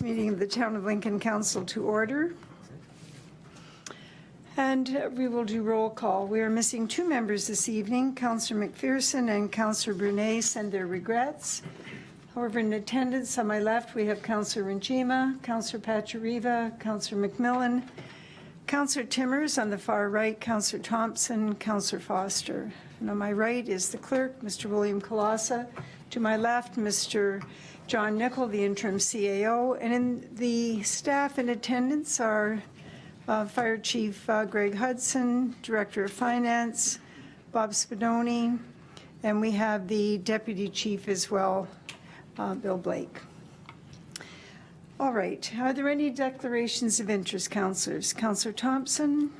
meeting of the Town of Lincoln Council to order. And we will do roll call. We are missing two members this evening. Councillor McPherson and Councillor Brunet send their regrets. However, in attendance on my left, we have Councillor Njima, Councillor Pachariva, Councillor McMillan, Councillor Timmers. On the far right, Councillor Thompson, Councillor Foster. And on my right is the clerk, Mr. William Colassa. To my left, Mr. John Nicol, the interim CAO. And in the staff in attendance are Fire Chief Greg Hudson, Director of Finance, Bob Spadoni, and we have the Deputy Chief as well, Bill Blake. All right, are there any declarations of interest, councillors? Councillor Thompson.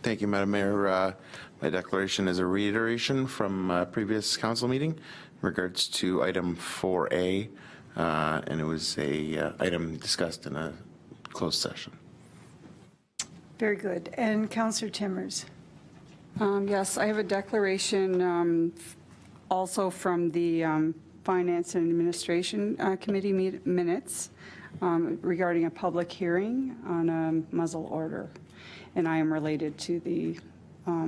Thank you, Madam Mayor. My declaration is a reiteration from a previous council meeting in regards to item 4A, and it was a item discussed in a closed session. Very good. And Councillor Timmers. Yes, I have a declaration also from the Finance and Administration Committee minutes regarding a public hearing on a muzzle order, and I am related to the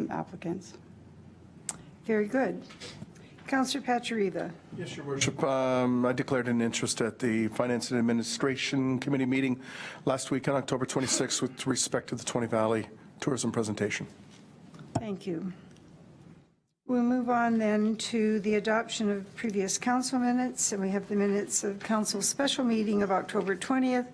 applicants. Very good. Councillor Pachariva. Yes, Your Worship. I declared an interest at the Finance and Administration Committee meeting last week on October 26th with respect to the 20 Valley tourism presentation. Thank you. We'll move on then to the adoption of previous council minutes, and we have the minutes of council special meeting of October 20th.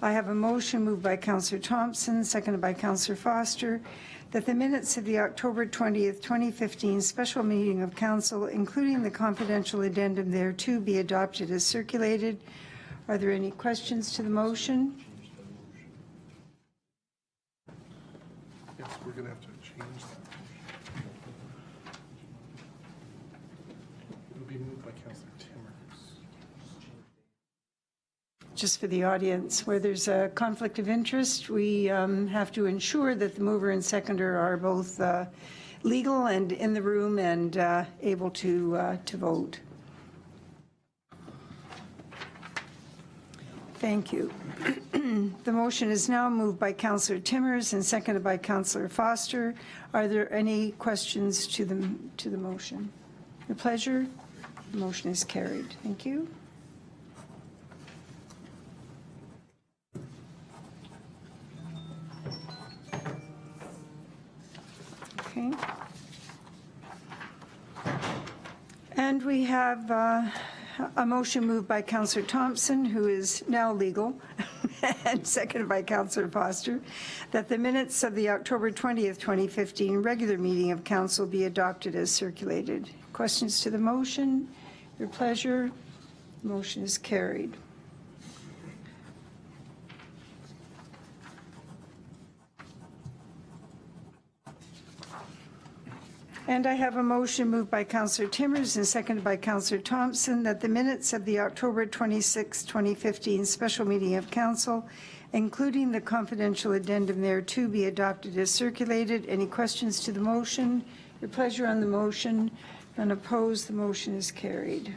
I have a motion moved by Councillor Thompson, seconded by Councillor Foster, that the minutes of the October 20th, 2015 special meeting of council, including the confidential addendum thereto, be adopted as circulated. Are there any questions to the motion? Yes, we're going to have to change that. It'll be moved by Councillor Timmers. Just for the audience, where there's a conflict of interest, we have to ensure that the mover and seconder are both legal and in the room and able to vote. Thank you. The motion is now moved by Councillor Timmers and seconded by Councillor Foster. Are there any questions to the motion? Your pleasure. The motion is carried. Thank you. Okay. And we have a motion moved by Councillor Thompson, who is now legal, and seconded by Councillor Foster, that the minutes of the October 20th, 2015 regular meeting of council be adopted as circulated. Questions to the motion? Your pleasure. The motion is carried. And I have a motion moved by Councillor Timmers and seconded by Councillor Thompson that the minutes of the October 26, 2015 special meeting of council, including the confidential addendum thereto, be adopted as circulated. Any questions to the motion? Your pleasure on the motion. None opposed. The motion is carried.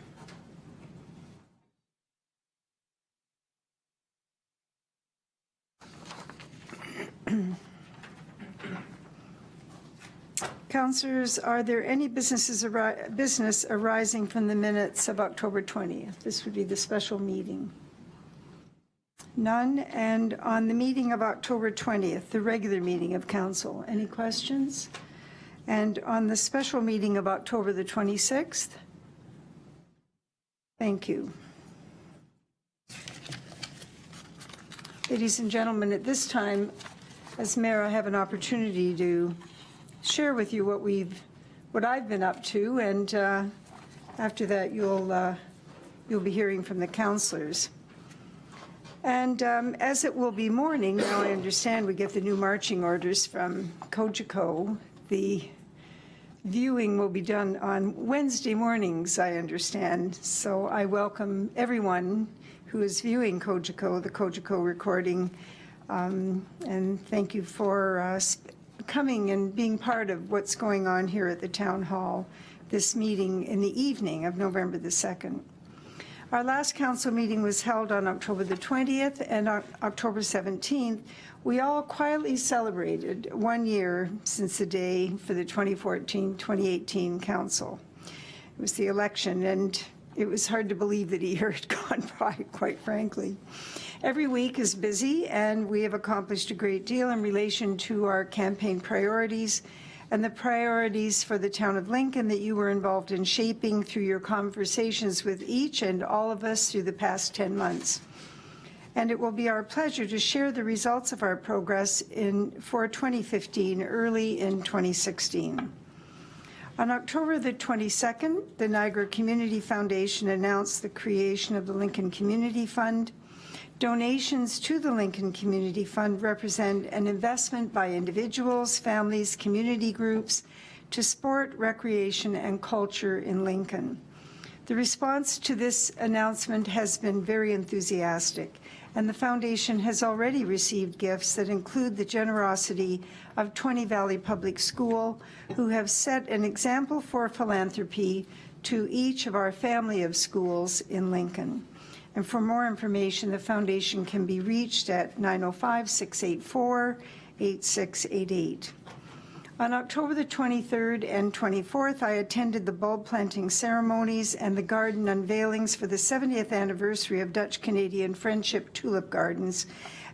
Councillors, are there any business arising from the minutes of October 20th? This would be the special meeting. None. And on the meeting of October 20th, the regular meeting of council, any questions? And on the special meeting of October the 26th? Thank you. Ladies and gentlemen, at this time, as mayor, I have an opportunity to share with you what I've been up to, and after that you'll be hearing from the councillors. And as it will be morning, now I understand we get the new marching orders from Cogeco. The viewing will be done on Wednesday mornings, I understand. So I welcome everyone who is viewing Cogeco, the Cogeco recording, and thank you for coming and being part of what's going on here at the Town Hall, this meeting in the evening of November the 2nd. Our last council meeting was held on October the 20th, and on October 17th, we all quietly celebrated 1 year since the day for the 2014-2018 council. It was the election, and it was hard to believe that a year had gone by, quite frankly. Every week is busy, and we have accomplished a great deal in relation to our campaign priorities and the priorities for the town of Lincoln that you were involved in shaping through your conversations with each and all of us through the past 10 months. And it will be our pleasure to share the results of our progress for 2015 early in 2016. On October the 22nd, the Niagara Community Foundation announced the creation of the Lincoln Community Fund. Donations to the Lincoln Community Fund represent an investment by individuals, families, community groups to sport, recreation, and culture in Lincoln. The response to this announcement has been very enthusiastic, and the foundation has already received gifts that include the generosity of 20 Valley Public School, who have set an example for philanthropy to each of our family of schools in Lincoln. And for more information, the foundation can be reached at 905-684-8688. On October the 23rd and 24th, I attended the bulb planting ceremonies and the garden unveilings for the 70th anniversary of Dutch-Canadian Friendship Tulip Gardens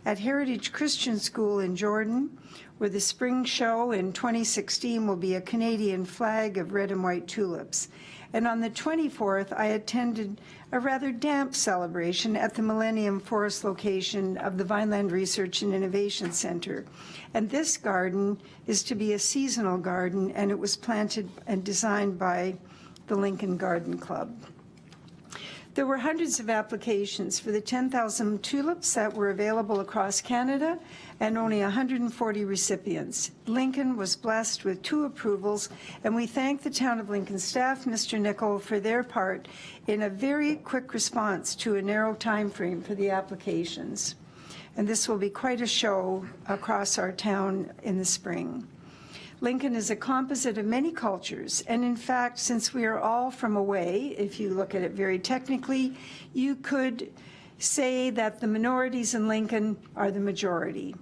at Heritage Christian School in Jordan, where the spring show in 2016 will be a Canadian flag of red and white tulips. And on the 24th, I attended a rather damp celebration at the Millennium Forest location of the Vineland Research and Innovation Center. And this garden is to be a seasonal garden, and it was planted and designed by the Lincoln Garden Club. There were hundreds of applications for the 10,000 tulips that were available across Canada, and only 140 recipients. Lincoln was blessed with 2 approvals, and we thank the Town of Lincoln staff, Mr. Nicol, for their part in a very quick response to a narrow time frame for the applications. And this will be quite a show across our town in the spring. Lincoln is a composite of many cultures, and in fact, since we are all from away, if you look at it very technically, you could say that the minorities in Lincoln are the majority.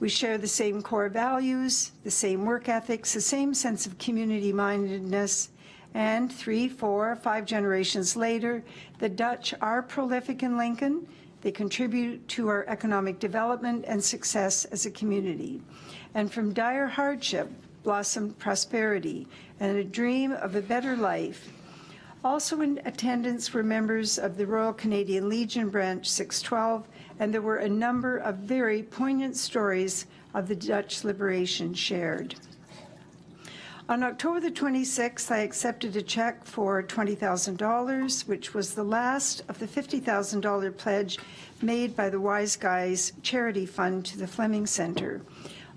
We share the same core values, the same work ethics, the same sense of community-mindedness, and 3, 4, 5 generations later, the Dutch are prolific in Lincoln. They contribute to our economic development and success as a community. And from dire hardship blossomed prosperity and a dream of a better life. Also in attendance were members of the Royal Canadian Legion Branch 612, and there were a number of very poignant stories of the Dutch liberation shared. On October the 26th, I accepted a check for $20,000, which was the last of the $50,000 pledge made by the Wise Guys Charity Fund to the Fleming Center.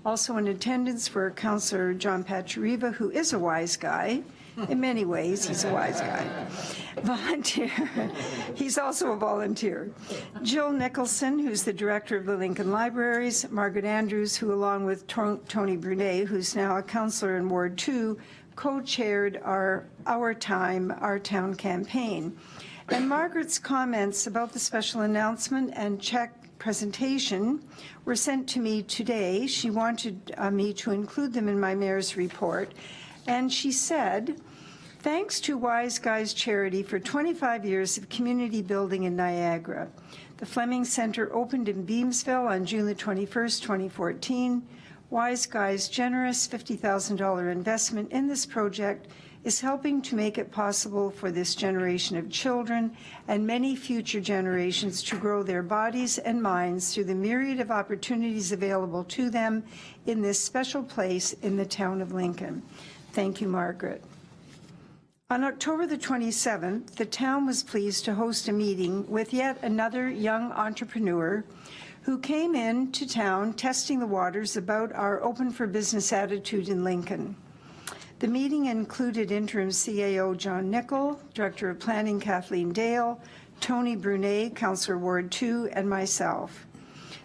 Also in attendance were Councillor John Pachariva, who is a wise guy. In many ways, he's a wise guy. Volunteer. He's also a volunteer. Jill Nicholson, who's the director of the Lincoln Libraries. Margaret Andrews, who along with Tony Brunet, who's now a councillor in Ward 2, co-chaired our Town campaign. And Margaret's comments about the special announcement and check presentation were sent to me today. She wanted me to include them in my mayor's report. And she said, thanks to Wise Guys Charity for 25 years of community building in Niagara. The Fleming Center opened in Beamsville on June the 21st, 2014. Wise Guys' generous $50,000 investment in this project is helping to make it possible for this generation of children and many future generations to grow their bodies and minds through the myriad of opportunities available to them in this special place in the town of Lincoln. Thank you, Margaret. On October the 27th, the town was pleased to host a meeting with yet another young entrepreneur who came into town testing the waters about our open for business attitude in Lincoln. The meeting included interim CAO John Nicol, Director of Planning Kathleen Dale, Tony Brunet, Councillor Ward 2, and myself.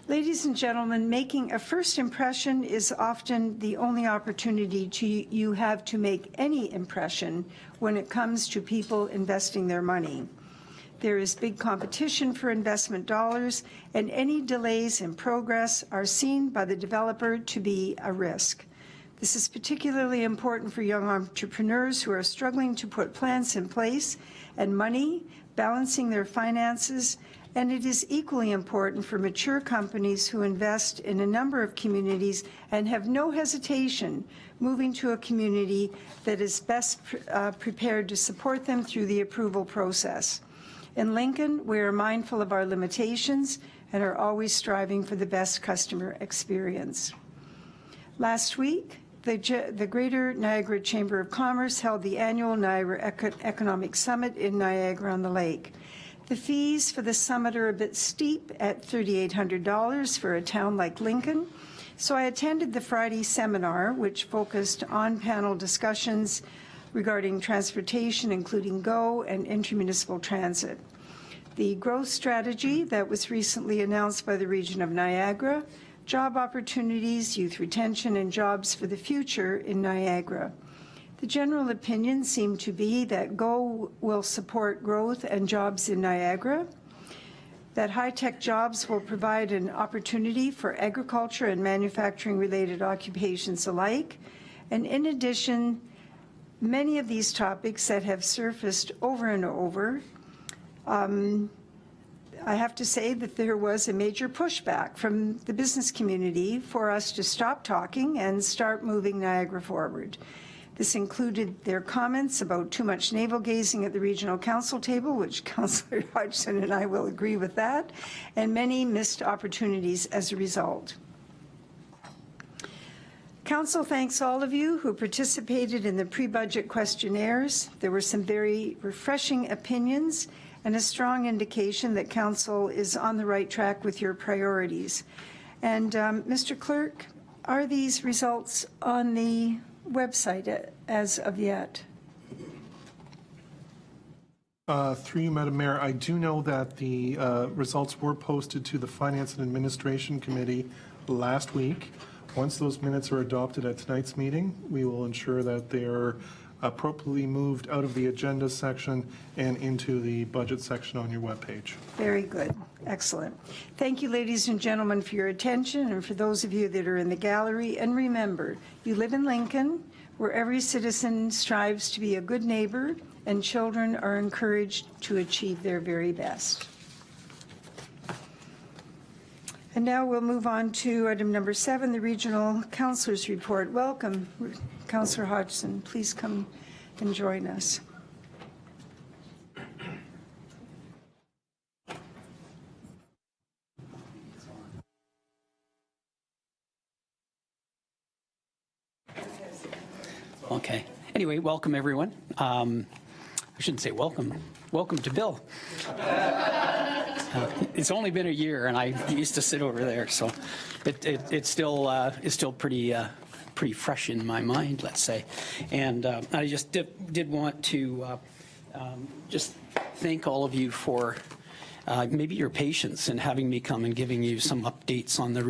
Ladies and gentlemen, making a first impression is often the only opportunity you have to make any impression when it comes to people investing their money. There is big competition for investment dollars, and any delays in progress are seen by the developer to be a risk. This is particularly important for young entrepreneurs who are struggling to put plans in place and money, balancing their finances, and it is equally important for mature companies who invest in a number of communities and have no hesitation moving to a community that is best prepared to support them through the approval process. In Lincoln, we are mindful of our limitations and are always striving for the best customer experience. Last week, the Greater Niagara Chamber of Commerce held the annual Niagara Economic Summit in Niagara-on-the-Lake. The fees for the summit are a bit steep at $3,800 for a town like Lincoln, so I attended the Friday seminar, which focused on panel discussions regarding transportation, including GO and intermunicipal transit. The growth strategy that was recently announced by the region of Niagara, job opportunities, youth retention, and jobs for the future in Niagara. The general opinion seemed to be that GO will support growth and jobs in Niagara, that high-tech jobs will provide an opportunity for agriculture and manufacturing-related occupations alike, and in addition, many of these topics that have surfaced over and over, I have to say that there was a major pushback from the business community for us to stop talking and start moving Niagara forward. This included their comments about too much navel-gazing at the regional council table, which Councillor Hodgson and I will agree with that, and many missed opportunities as a result. Council thanks all of you who participated in the pre-budget questionnaires. There were some very refreshing opinions and a strong indication that Council is on the right track with your priorities. And Mr. Clerk, are these results on the website as of yet? Through you, Madam Mayor, I do know that the results were posted to the Finance and Administration Committee last week. Once those minutes are adopted at tonight's meeting, we will ensure that they are appropriately moved out of the agenda section and into the budget section on your webpage. Very good. Excellent. Thank you, ladies and gentlemen, for your attention, and for those of you that are in the gallery. And remember, you live in Lincoln, where every citizen strives to be a good neighbor, and children are encouraged to achieve their very best. And now we'll move on to item number 7, the Regional Councillors Report. Welcome, Councillor Hodgson. Please come and join us. Okay. Anyway, welcome everyone. I shouldn't say welcome. Welcome to Bill. It's only been a year, and I used to sit over there, so it's still pretty fresh in my mind, let's say. And I just did want to just thank all of you for maybe your patience in having me come and giving you some updates on the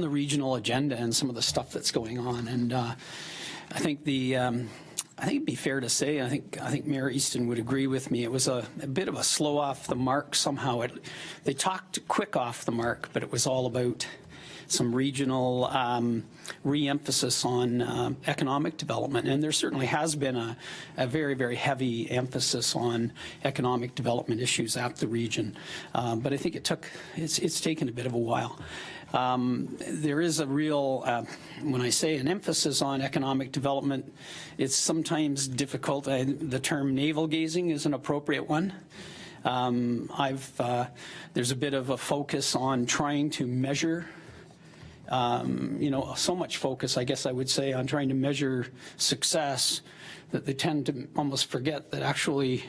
regional agenda and some of the stuff that's going on. And I think it'd be fair to say, I think Mayor Easton would agree with me, it was a bit of a slow off the mark somehow. They talked quick off the mark, but it was all about some regional re-emphasis on economic development. And there certainly has been a very, very heavy emphasis on economic development issues at the region. But I think it's taken a bit of a while. There is a real, when I say an emphasis on economic development, it's sometimes difficult. The term navel-gazing is an appropriate one. There's a bit of a focus on trying to measure, so much focus, I guess I would say, on trying to measure success that they tend to almost forget that actually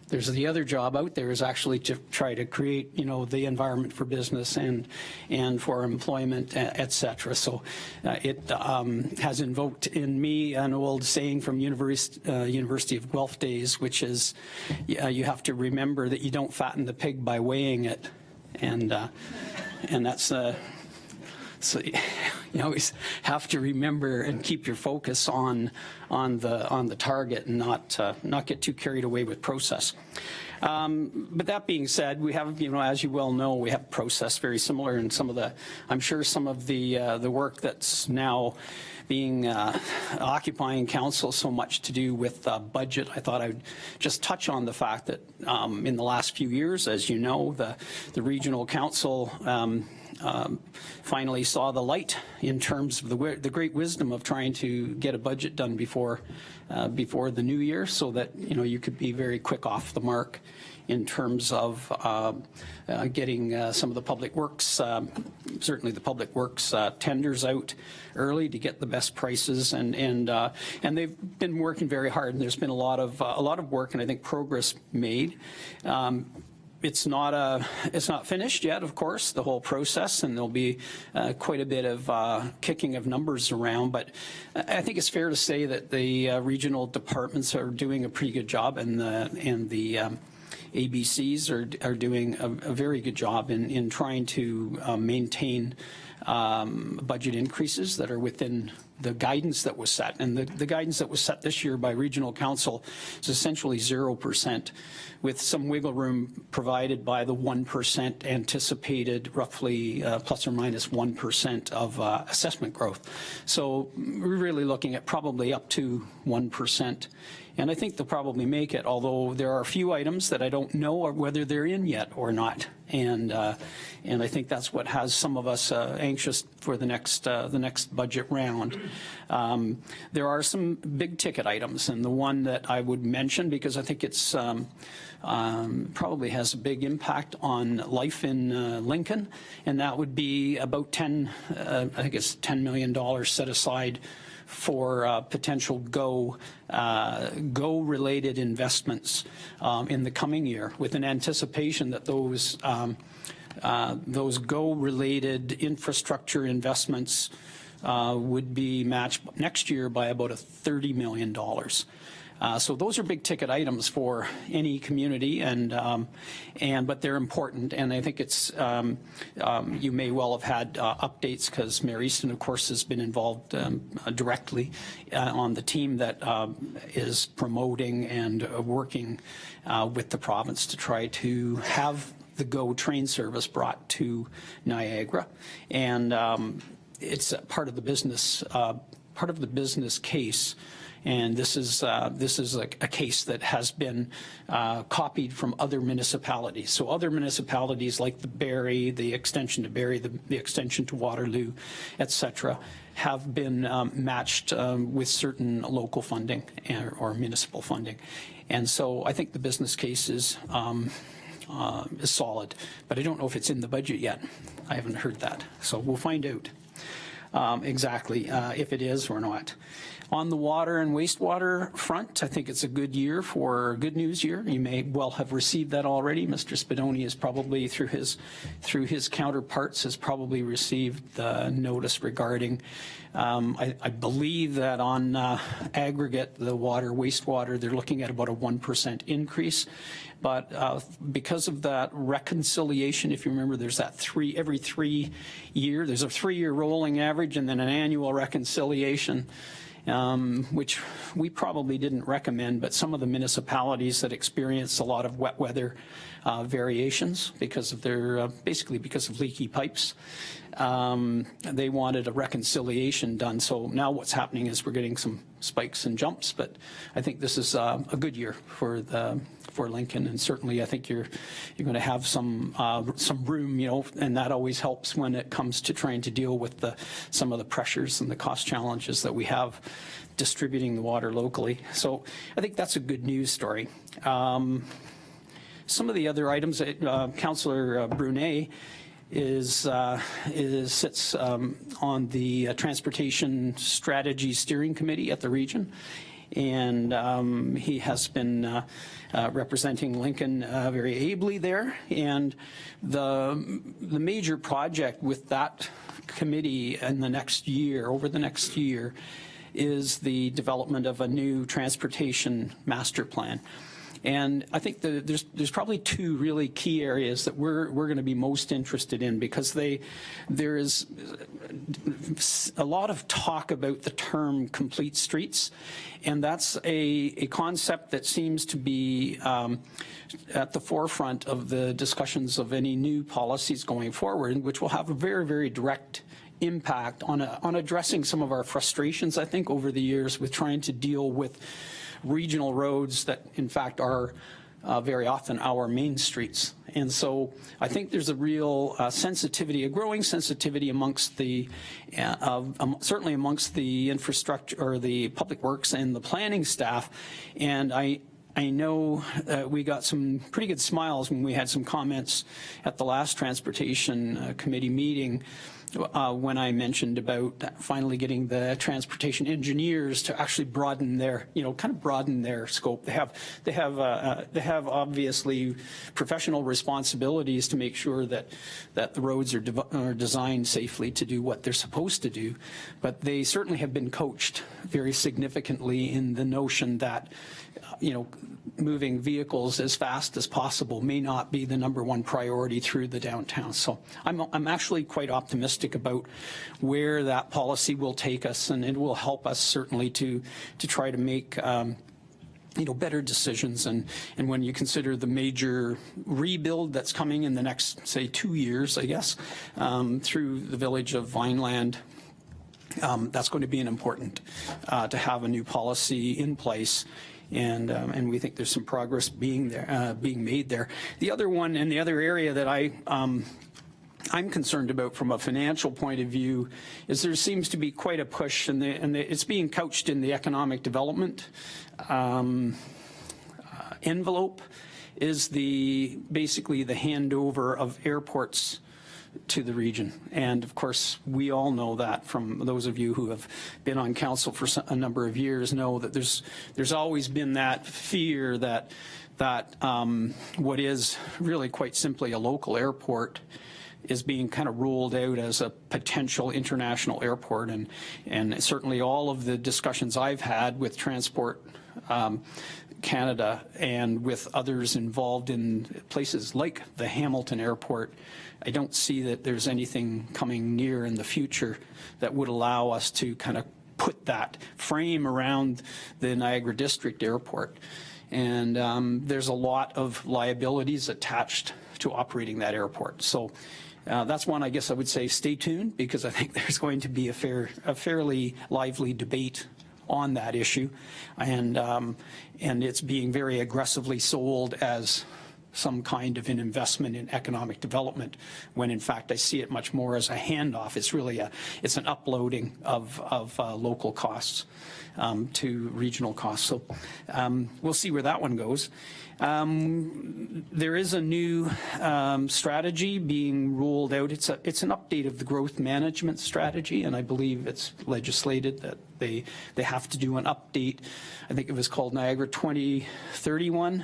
there's the other job out there is actually to try to create, the environment for business and for employment, et cetera. So it has invoked in me an old saying from University of Guelph days, which is you have to remember that you don't fatten the pig by weighing it, and that's so you always have to remember and keep your focus on the target and not get too carried away with process. But that being said, we have, as you well know, we have a process very similar, and I'm sure some of the work that's now being occupying council so much to do with budget. I thought I'd just touch on the fact that in the last few years, as you know, the regional council finally saw the light in terms of the great wisdom of trying to get a budget done before the new year, so that you could be very quick off the mark in terms of getting some of the public works, certainly the public works tenders out early to get the best prices, and they've been working very hard, and there's been a lot of work and I think progress made. It's not finished yet, of course, the whole process, and there'll be quite a bit of kicking of numbers around. But I think it's fair to say that the regional departments are doing a pretty good job, and the ABCs are doing a very good job in trying to maintain budget increases that are within the guidance that was set. And the guidance that was set this year by regional council is essentially 0%, with some wiggle room provided by the 1% anticipated, roughly plus or minus 1% of assessment growth. So we're really looking at probably up to 1%. And I think they'll probably make it, although there are a few items that I don't know whether they're in yet or not. And I think that's what has some of us anxious for the next budget round. There are some big ticket items, and the one that I would mention, because I think it's probably has a big impact on life in Lincoln, and that would be about I think it's $10 million set aside for potential GO-related investments in the coming year, with an anticipation that those GO-related infrastructure investments would be matched next year by about $30 million. So those are big ticket items for any community, but they're important. And I think it's you may well have had updates, because Mayor Easton, of course, has been involved directly on the team that is promoting and working with the province to try to have the GO train service brought to Niagara, and it's part of the business case. And this is a case that has been copied from other municipalities. So other municipalities like the Barrie, the extension to Barrie, the extension to Waterloo, et cetera, have been matched with certain local funding or municipal funding. And so I think the business case is solid, but I don't know if it's in the budget yet. I haven't heard that. So we'll find out exactly if it is or not. On the water and wastewater front, I think it's a good news year. You may well have received that already. Mr. Spadoni is probably, through his counterparts, has probably received the notice regarding, I believe that on aggregate, the water, wastewater, they're looking at about a 1% increase. But because of that reconciliation, if you remember, there's that every 3 year, there's a 3-year rolling average and then an annual reconciliation, which we probably didn't recommend, but some of the municipalities that experience a lot of wet weather variations because of basically because of leaky pipes, they wanted a reconciliation done. So now what's happening is we're getting some spikes and jumps, but I think this is a good year for Lincoln, and certainly I think you're going to have some room, and that always helps when it comes to trying to deal with some of the pressures and the cost challenges that we have distributing the water locally. So I think that's a good news story. Some of the other items that Councillor Brunet sits on the Transportation Strategy Steering Committee at the region, and he has been representing Lincoln very ably there. And the major project with that committee over the next year, is the development of a new transportation master plan. And I think there's probably two really key areas that we're going to be most interested in, because there is a lot of talk about the term complete streets, and that's a concept that seems to be at the forefront of the discussions of any new policies going forward, which will have a very, very direct impact on addressing some of our frustrations, I think, over the years with trying to deal with regional roads that, in fact, are very often our main streets. And so I think there's a real sensitivity, a growing sensitivity amongst the, certainly amongst the infrastructure or the public works and the planning staff. And I know we got some pretty good smiles when we had some comments at the last Transportation Committee meeting when I mentioned about finally getting the transportation engineers to actually broaden their, kind of broaden their scope. They have obviously professional responsibilities to make sure that the roads are designed safely to do what they're supposed to do, but they certainly have been coached very significantly in the notion that moving vehicles as fast as possible may not be the #1 priority through the downtown. So I'm actually quite optimistic about where that policy will take us, and it will help us certainly to try to make better decisions. And when you consider the major rebuild that's coming in the next, say, 2 years, I guess, through the village of Vineland, that's going to be an important to have a new policy in place. And we think there's some progress being made there. The other one, and the other area that I'm concerned about from a financial point of view, is there seems to be quite a push, and it's being couched in the economic development envelope, is basically the handover of airports to the region. And of course, we all know that, from those of you who have been on council for a number of years, know that there's always been that fear that what is really quite simply a local airport is being kind of ruled out as a potential international airport. And certainly all of the discussions I've had with Transport Canada and with others involved in places like the Hamilton Airport, I don't see that there's anything coming near in the future that would allow us to kind of put that frame around the Niagara District Airport. And there's a lot of liabilities attached to operating that airport. So that's one, I guess I would say, stay tuned, because I think there's going to be a fairly lively debate on that issue, and it's being very aggressively sold as some kind of an investment in economic development, when in fact I see it much more as a handoff. It's really it's an uploading of local costs to regional costs. So we'll see where that one goes. There is a new strategy being rolled out. It's an update of the growth management strategy, and I believe it's legislated that they have to do an update. I think it was called Niagara 2031.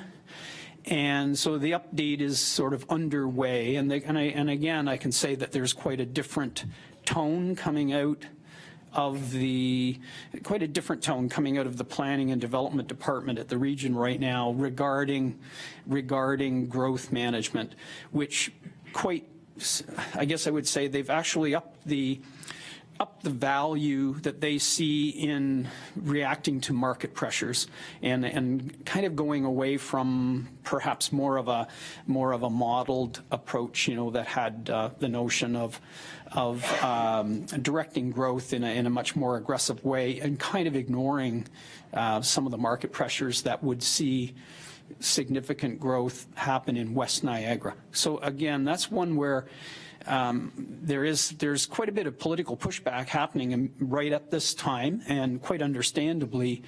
And so the update is sort of underway, and again, I can say that there's quite a different tone coming out of the planning and development department at the region right now regarding growth management, which I guess I would say they've actually upped the value that they see in reacting to market pressures, and kind of going away from perhaps more of a modeled approach, that had the notion of directing growth in a much more aggressive way, and kind of ignoring some of the market pressures that would see significant growth happen in West Niagara. So again, that's one where there's quite a bit of political pushback happening right at this time, and quite understandably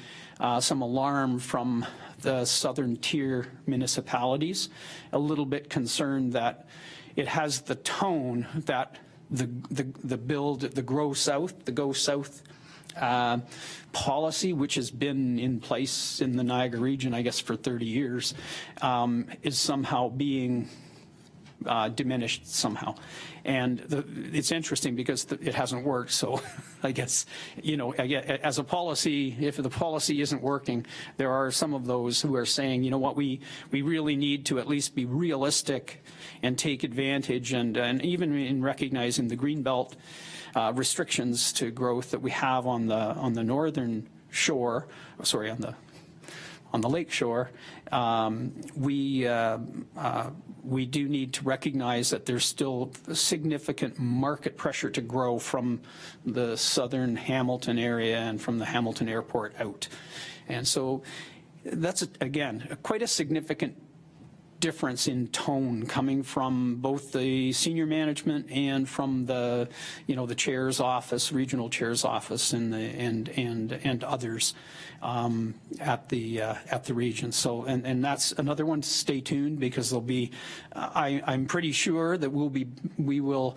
some alarm from the southern tier municipalities, a little bit concerned that it has the tone that the Go South policy, which has been in place in the Niagara region, I guess, for 30 years, is somehow being diminished somehow. And it's interesting because it hasn't worked. So I guess, as a policy, if the policy isn't working, there are some of those who are saying, you know what, we really need to at least be realistic and take advantage, and even in recognizing the Greenbelt restrictions to growth that we have on the northern shore, sorry, on the lake shore, we do need to recognize that there's still significant market pressure to grow from the southern Hamilton area and from the Hamilton airport out. And so that's, again, quite a significant difference in tone coming from both the senior management and from the chair's office, regional chair's office, and others at the region. So and that's another one. Stay tuned, because there'll be. I'm pretty sure that we will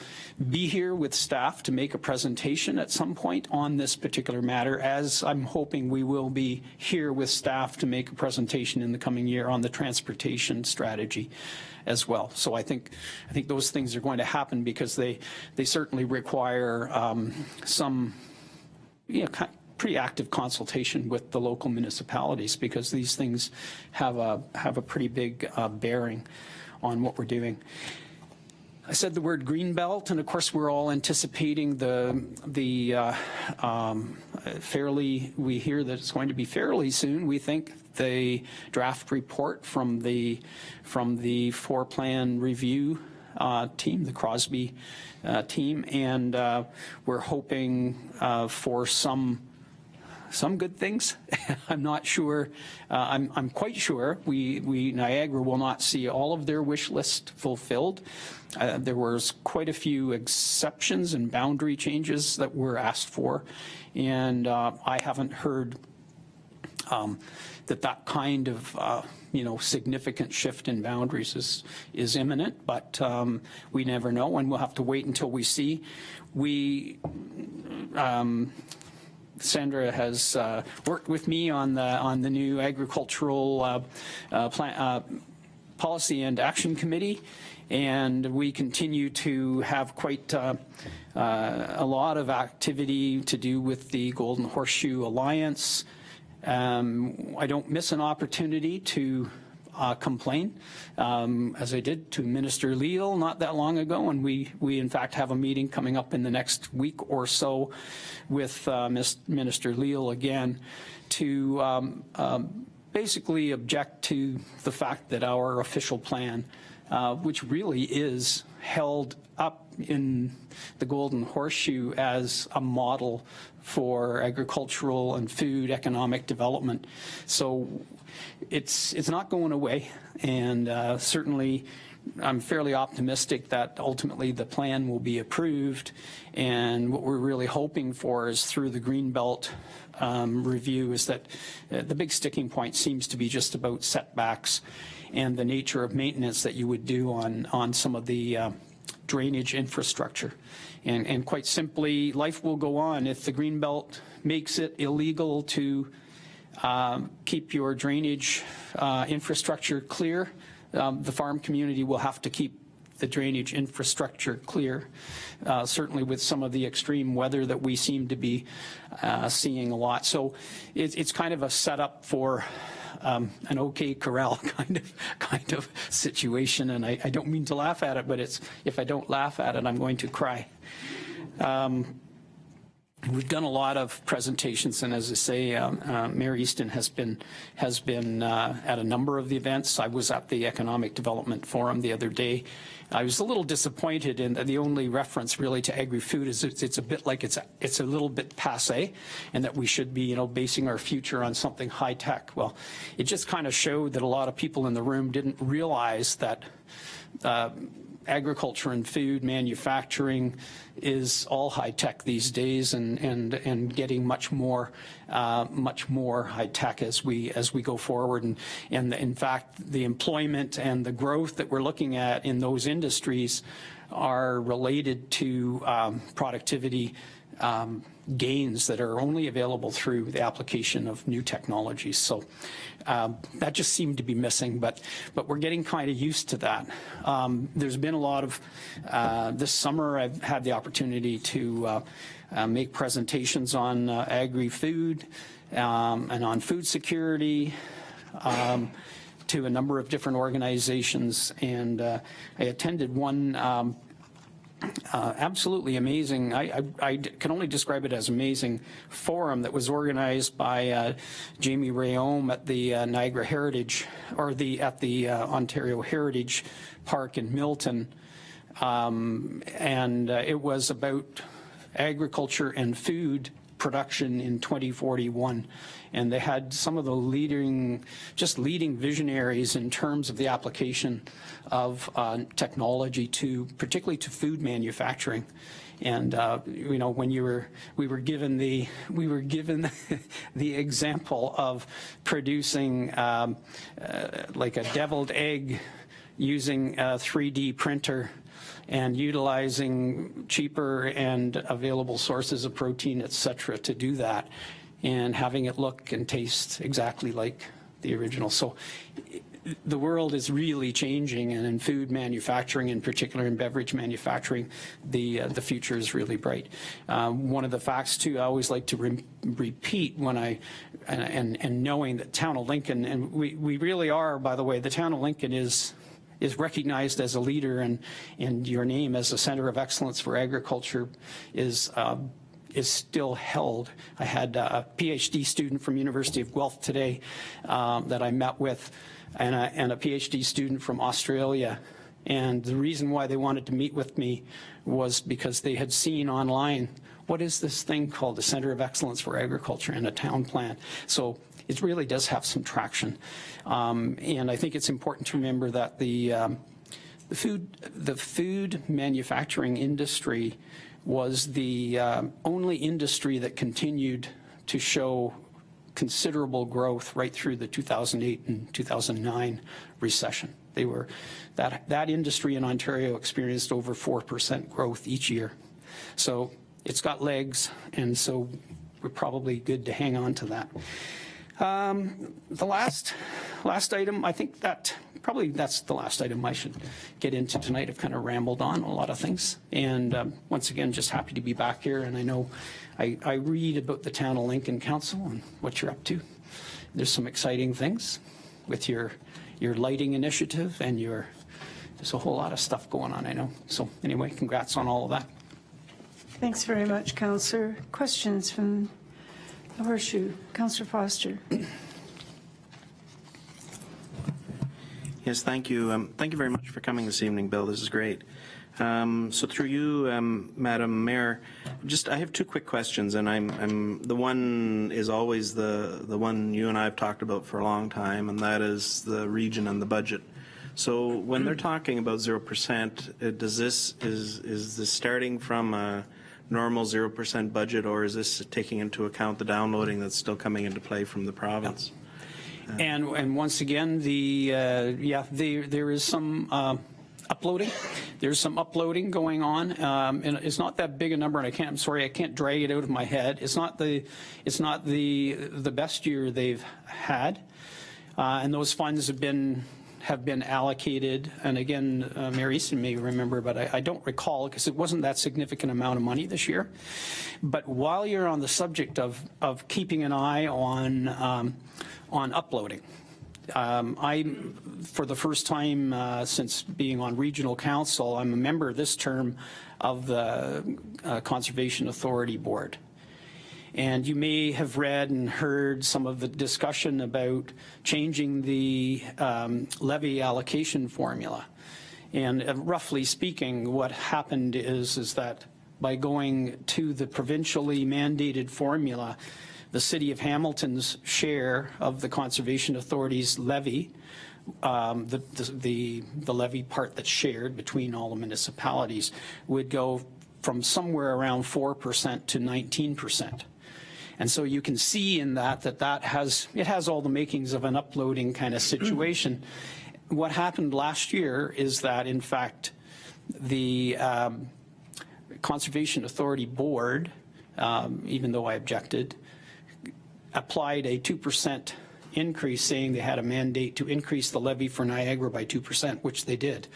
be here with staff to make a presentation at some point on this particular matter, as I'm hoping we will be here with staff to make a presentation in the coming year on the transportation strategy as well. So I think those things are going to happen, because they certainly require some pretty active consultation with the local municipalities, because these things have a pretty big bearing on what we're doing. I said the word Greenbelt, and of course we're all anticipating we hear that it's going to be fairly soon, we think, the draft report from the four-plan review team, the Crosby team, and we're hoping for some good things. I'm not sure. I'm quite sure we Niagara will not see all of their wish list fulfilled. There was quite a few exceptions and boundary changes that were asked for, and I haven't heard that kind of significant shift in boundaries is imminent, but we never know, and we'll have to wait until we see. Sandra has worked with me on the new agricultural policy and action committee, and we continue to have quite a lot of activity to do with the Golden Horseshoe Alliance. I don't miss an opportunity to complain, as I did to Minister Leal not that long ago, and we in fact have a meeting coming up in the next week or so with Minister Leal again to basically object to the fact that our official plan, which really is held up in the Golden Horseshoe as a model for agricultural and food economic development. So it's not going away, and certainly I'm fairly optimistic that ultimately the plan will be approved, and what we're really hoping for is through the Greenbelt review is that the big sticking point seems to be just about setbacks and the nature of maintenance that you would do on some of the drainage infrastructure. And quite simply, life will go on. If the Greenbelt makes it illegal to keep your drainage infrastructure clear, the farm community will have to keep the drainage infrastructure clear, certainly with some of the extreme weather that we seem to be seeing a lot. So it's kind of a setup for an OK Corral kind of situation, and I don't mean to laugh at it, but if I don't laugh at it, I'm going to cry. We've done a lot of presentations, and as I say, Mayor Easton has been at a number of the events. I was at the Economic Development Forum the other day. I was a little disappointed in that the only reference really to agri-food is it's a bit like it's a little bit passé, and that we should be basing our future on something high tech. Well, it just kind of showed that a lot of people in the room didn't realize that agriculture and food manufacturing is all high tech these days, and getting much more high tech as we go forward, and in fact the employment and the growth that we're looking at in those industries are related to productivity gains that are only available through the application of new technologies. So that just seemed to be missing, but we're getting kind of used to that. There's been a lot of, this summer I've had the opportunity to make presentations on agri-food and on food security to a number of different organizations, and I attended one absolutely amazing, I can only describe it as amazing, forum that was organized by Jamie Rayome at the Niagara Heritage, or at the Ontario Heritage Park in Milton, and it was about agriculture and food production in 2041. And they had some of the leading visionaries in terms of the application of technology particularly to food manufacturing. And you know, when we were given the example of producing like a deviled egg using a 3D printer and utilizing cheaper and available sources of protein, et cetera, to do that, and having it look and taste exactly like the original. So the world is really changing, and in food manufacturing, in particular in beverage manufacturing, the future is really bright. One of the facts too, I always like to repeat when and knowing that Town of Lincoln, and we really are, by the way, the Town of Lincoln is recognized as a leader, and your name as a Center of Excellence for Agriculture is still held. I had a PhD student from University of Guelph today that I met with, and a PhD student from Australia. And the reason why they wanted to meet with me was because they had seen online, what is this thing called the Center of Excellence for Agriculture and a town plan? So it really does have some traction. And I think it's important to remember that the food manufacturing industry was the only industry that continued to show considerable growth right through the 2008 and 2009 recession. They were that industry in Ontario experienced over 4% growth each year. So it's got legs, and so we're probably good to hang on to that. The last item, I think that's the last item I should get into tonight. I've kind of rambled on a lot of things. And once again, just happy to be back here. And I know I read about the Town of Lincoln Council and what you're up to. There's some exciting things with your lighting initiative, and there's a whole lot of stuff going on, I know. So anyway, congrats on all of that. Thanks very much, Councillor. Questions from the Horseshoe? Councillor Foster. Yes, thank you. Thank you very much for coming this evening, Bill. This is great. So through you, Madam Mayor, I have two quick questions, and I'm the one is always the one you and I have talked about for a long time, and that is the region and the budget. So when they're talking about 0%, is this starting from a normal 0% budget, or is this taking into account the downloading that's still coming into play from the province? And once again, there is some uploading. There's some uploading going on, and it's not that big a number. And I'm sorry, I can't drag it out of my head. It's not the best year they've had, and those funds have been allocated. And again, Mayor Easton may remember, but I don't recall because it wasn't that significant amount of money this year. But while you're on the subject of keeping an eye on uploading, for the first time since being on regional council, I'm a member this term of the Conservation Authority Board. And you may have read and heard some of the discussion about changing the levy allocation formula. And roughly speaking, what happened is that by going to the provincially mandated formula, the City of Hamilton's share of the Conservation Authority's levy, the levy part that's shared between all the municipalities, would go from somewhere around 4% to 19%. And so you can see in that has all the makings of an uploading kind of situation. What happened last year is that, in fact, the Conservation Authority Board even though I objected, applied a 2% increase, saying they had a mandate to increase the levy for Niagara by 2%, which they did.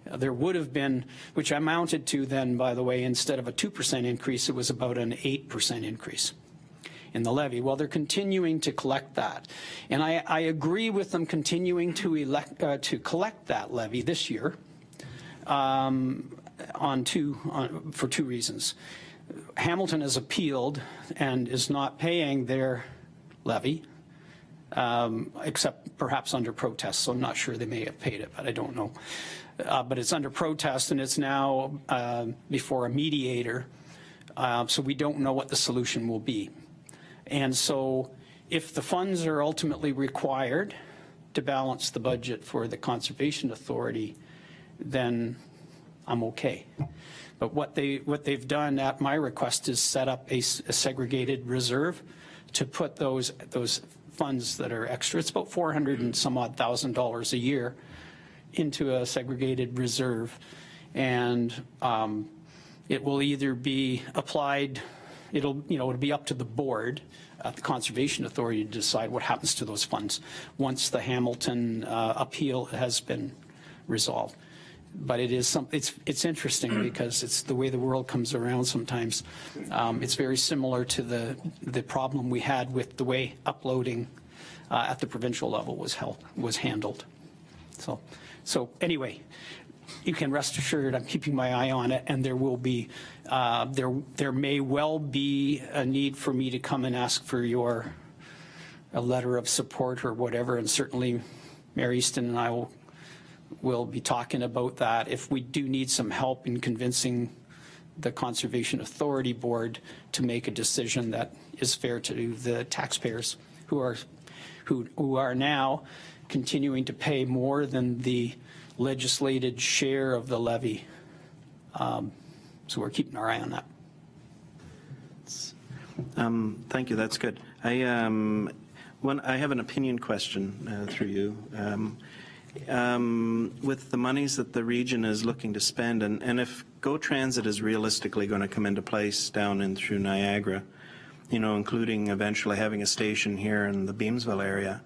There would have been, which amounted to then, by the way, instead of a 2% increase, it was about an 8% increase in the levy. Well, they're continuing to collect that. And I agree with them continuing to collect that levy this year for two reasons. Hamilton has appealed and is not paying their levy, except perhaps under protest. So I'm not sure, they may have paid it, but I don't know. But it's under protest, and it's now before a mediator. So we don't know what the solution will be. And so if the funds are ultimately required to balance the budget for the Conservation Authority, then I'm okay. But what they've done at my request is set up a segregated reserve to put those funds that are extra. It's about $400 and some odd thousand a year into a segregated reserve, and it will either be applied. It'll be up to the board, the Conservation Authority, to decide what happens to those funds once the Hamilton appeal has been resolved. But it is it's interesting because it's the way the world comes around sometimes. It's very similar to the problem we had with the way uploading at the provincial level was handled. So anyway, you can rest assured I'm keeping my eye on it, and there will be there may well be a need for me to come and ask for a letter of support or whatever, and certainly Mayor Easton and I will be talking about that if we do need some help in convincing the Conservation Authority Board to make a decision that is fair to the taxpayers who are now continuing to pay more than the legislated share of the levy. So we're keeping our eye on that. Thank you. That's good. I have an opinion question through you. With the monies that the region is looking to spend, and if GO Transit is realistically going to come into place down and through Niagara, including eventually having a station here in the Beamsville area,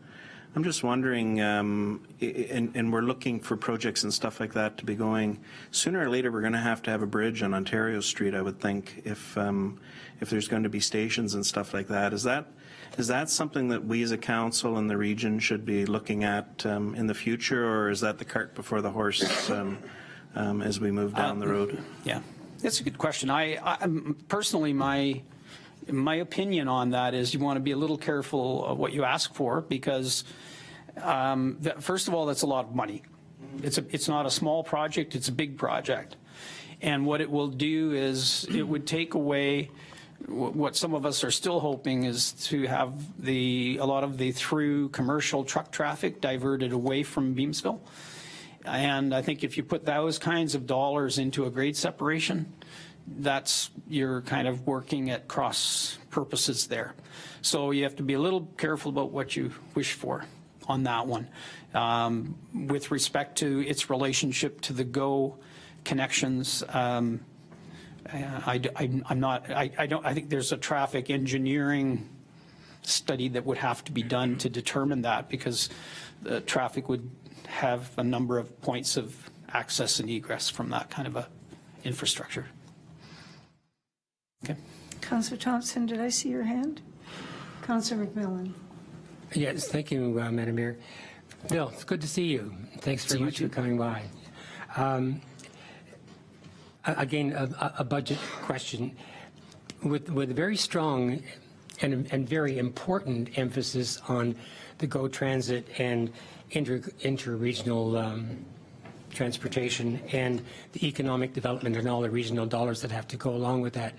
I'm just wondering, and we're looking for projects and stuff like that to be going, sooner or later we're going to have a bridge on Ontario Street, I would think, if there's going to be stations and stuff like that. Is that something that we as a council in the region should be looking at in the future, or is that the cart before the horse as we move down the road? Yeah, that's a good question. I personally, my opinion on that is you want to be a little careful of what you ask for, because first of all, that's a lot of money. It's not a small project, it's a big project. And what it will do is it would take away what some of us are still hoping is to have a lot of the through commercial truck traffic diverted away from Beamsville. And I think if you put those kinds of dollars into a grade separation, you're kind of working at cross purposes there. So you have to be a little careful about what you wish for on that one. With respect to its relationship to the GO connections, I think there's a traffic engineering study that would have to be done to determine that, because the traffic would have a number of points of access and egress from that kind of a infrastructure. Okay. Councillor Thompson, did I see your hand? Councillor McMillan. Yes, thank you, Madam Mayor. Bill, it's good to see you. Thanks very much for coming by. Again, a budget question. With very strong and very important emphasis on the GO Transit and inter-regional transportation and the economic development and all the regional dollars that have to go along with that,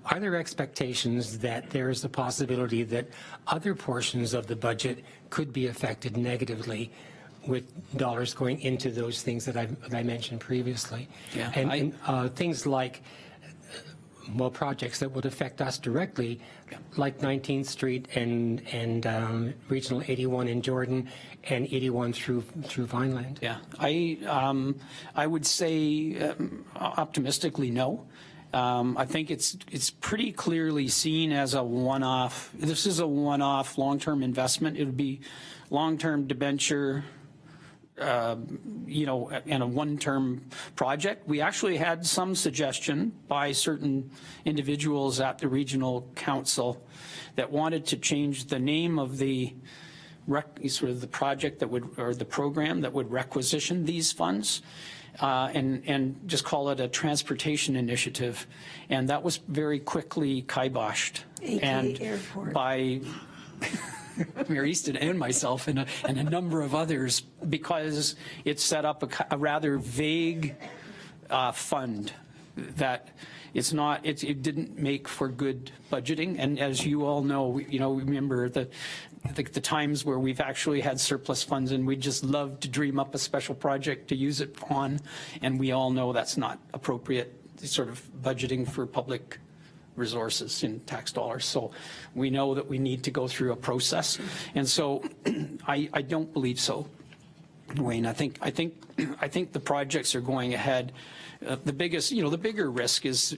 are there expectations that there is the possibility that other portions of the budget could be affected negatively with dollars going into those things that I mentioned previously? Yeah, and things like, projects that would affect us directly, like 19th Street and Regional 81 in Jordan and 81 through Vineland. Yeah, I would say optimistically no. I think it's pretty clearly seen as a one-off. This is a one-off long-term investment. It would be long-term debenture, you know, and a one-term project. We actually had some suggestion by certain individuals at the regional council that wanted to change the name of the sort of the project that would, or the program that would requisition these funds, and just call it a transportation initiative. And that was very quickly kiboshed. AKA And airport. by Mayor Easton and myself and a number of others, because it set up a rather vague fund that it's not, it didn't make for good budgeting. And as you all know, you know, remember the times where we've actually had surplus funds and we just love to dream up a special project to use it on, and we all know that's not appropriate sort of budgeting for public resources in tax dollars. So we know that we need to go through a process. And so I don't believe so, Wayne. I think the projects are going ahead. The biggest, you know, the bigger risk is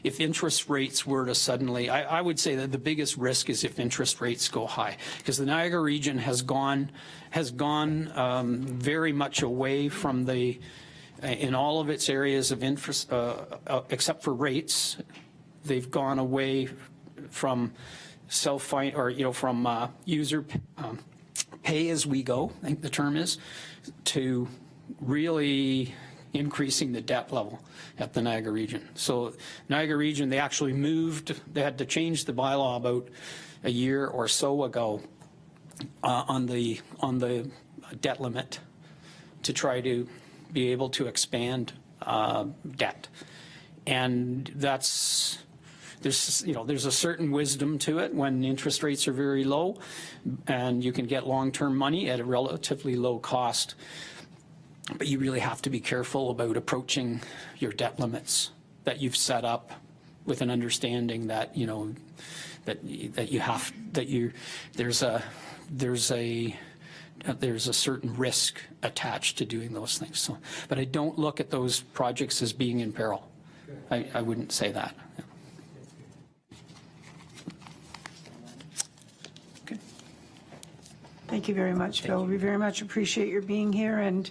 if interest rates were to suddenly, I would say that the biggest risk is if interest rates go high, because the Niagara region has gone very much away from the, in all of its areas of interest, except for rates, they've gone away from self-finance, or, you know, from user pay as we go, I think the term is, to really increasing the debt level at the Niagara region. So Niagara region, they actually moved, they had to change the bylaw about a year or so ago on the debt limit to try to be able to expand debt. And that's, there's, you know, there's a certain wisdom to it when interest rates are very low and you can get long-term money at a relatively low cost. But you really have to be careful about approaching your debt limits that you've set up with an understanding that, you know, that you have, that you, there's a certain risk attached to doing those things. So, but I don't look at those projects as being in peril. I wouldn't say that. Okay. Thank you very much, Bill. We very much appreciate your being here, and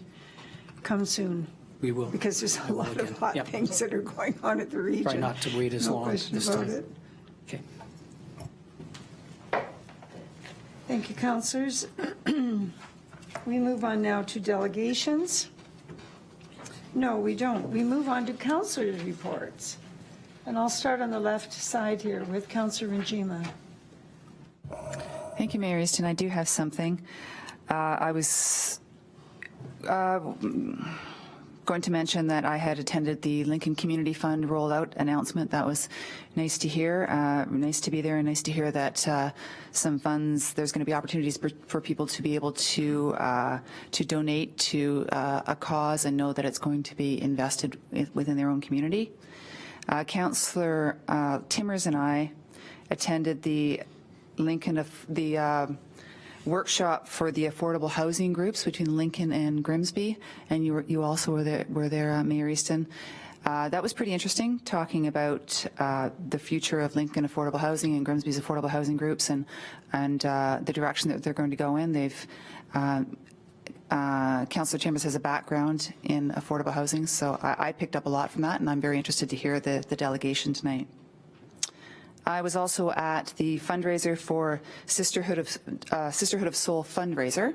come soon, We will. because there's a lot of hot Yep. things that are going on at the region. Try not to wait as No long question this about time. it. Okay. Thank you, councillors. We move on now to delegations. No, we don't. We move on to councillors' reports. And I'll start on the left side here with Councillor Njima. Thank you, Mayor Easton. I do have something. I was going to mention that I had attended the Lincoln Community Fund rollout announcement. That was nice to hear. Nice to be there, and nice to hear that some funds, there's going to be opportunities for people to be able to donate to a cause and know that it's going to be invested within their own community. Councillor Timmers and I attended the workshop for the affordable housing groups between Lincoln and Grimsby, and you also were there, Mayor Easton. That was pretty interesting, talking about the future of Lincoln affordable housing and Grimsby's affordable housing groups, and the direction that they're going to go in. They've Councillor Chambers has a background in affordable housing, so I picked up a lot from that, and I'm very interested to hear the delegation tonight. I was also at the fundraiser for Sisterhood of Soul fundraiser,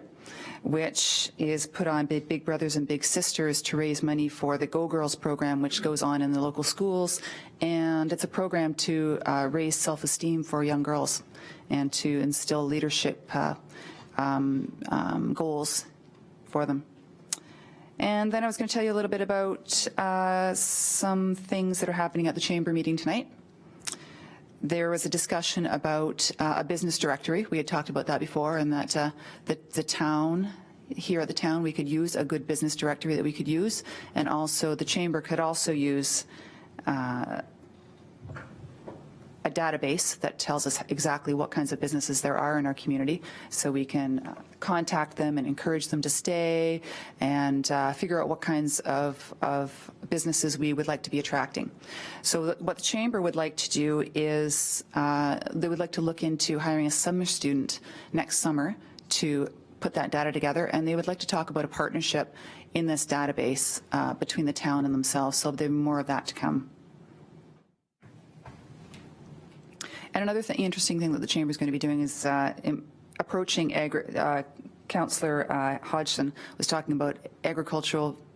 which is put on by Big Brothers and Big Sisters to raise money for the Go Girls program, which goes on in the local schools. And it's a program to raise self-esteem for young girls and to instill leadership goals for them. And then I was going to tell you a little bit about some things that are happening at the Chamber meeting tonight. There was a discussion about a business directory. We had talked about that before, and that the town, here at the town, we could use a good business directory that we could use, and also the Chamber could also use a database that tells us exactly what kinds of businesses there are in our community, so we can contact them and encourage them to stay, and figure out what kinds of businesses we would like to be attracting. So what the Chamber would like to do is they would like to look into hiring a summer student next summer to put that data together, and they would like to talk about a partnership in this database between the town and themselves, so there'll be more of that to come. And another interesting thing that the Chamber is going to be doing is approaching Councillor Hodgson was talking about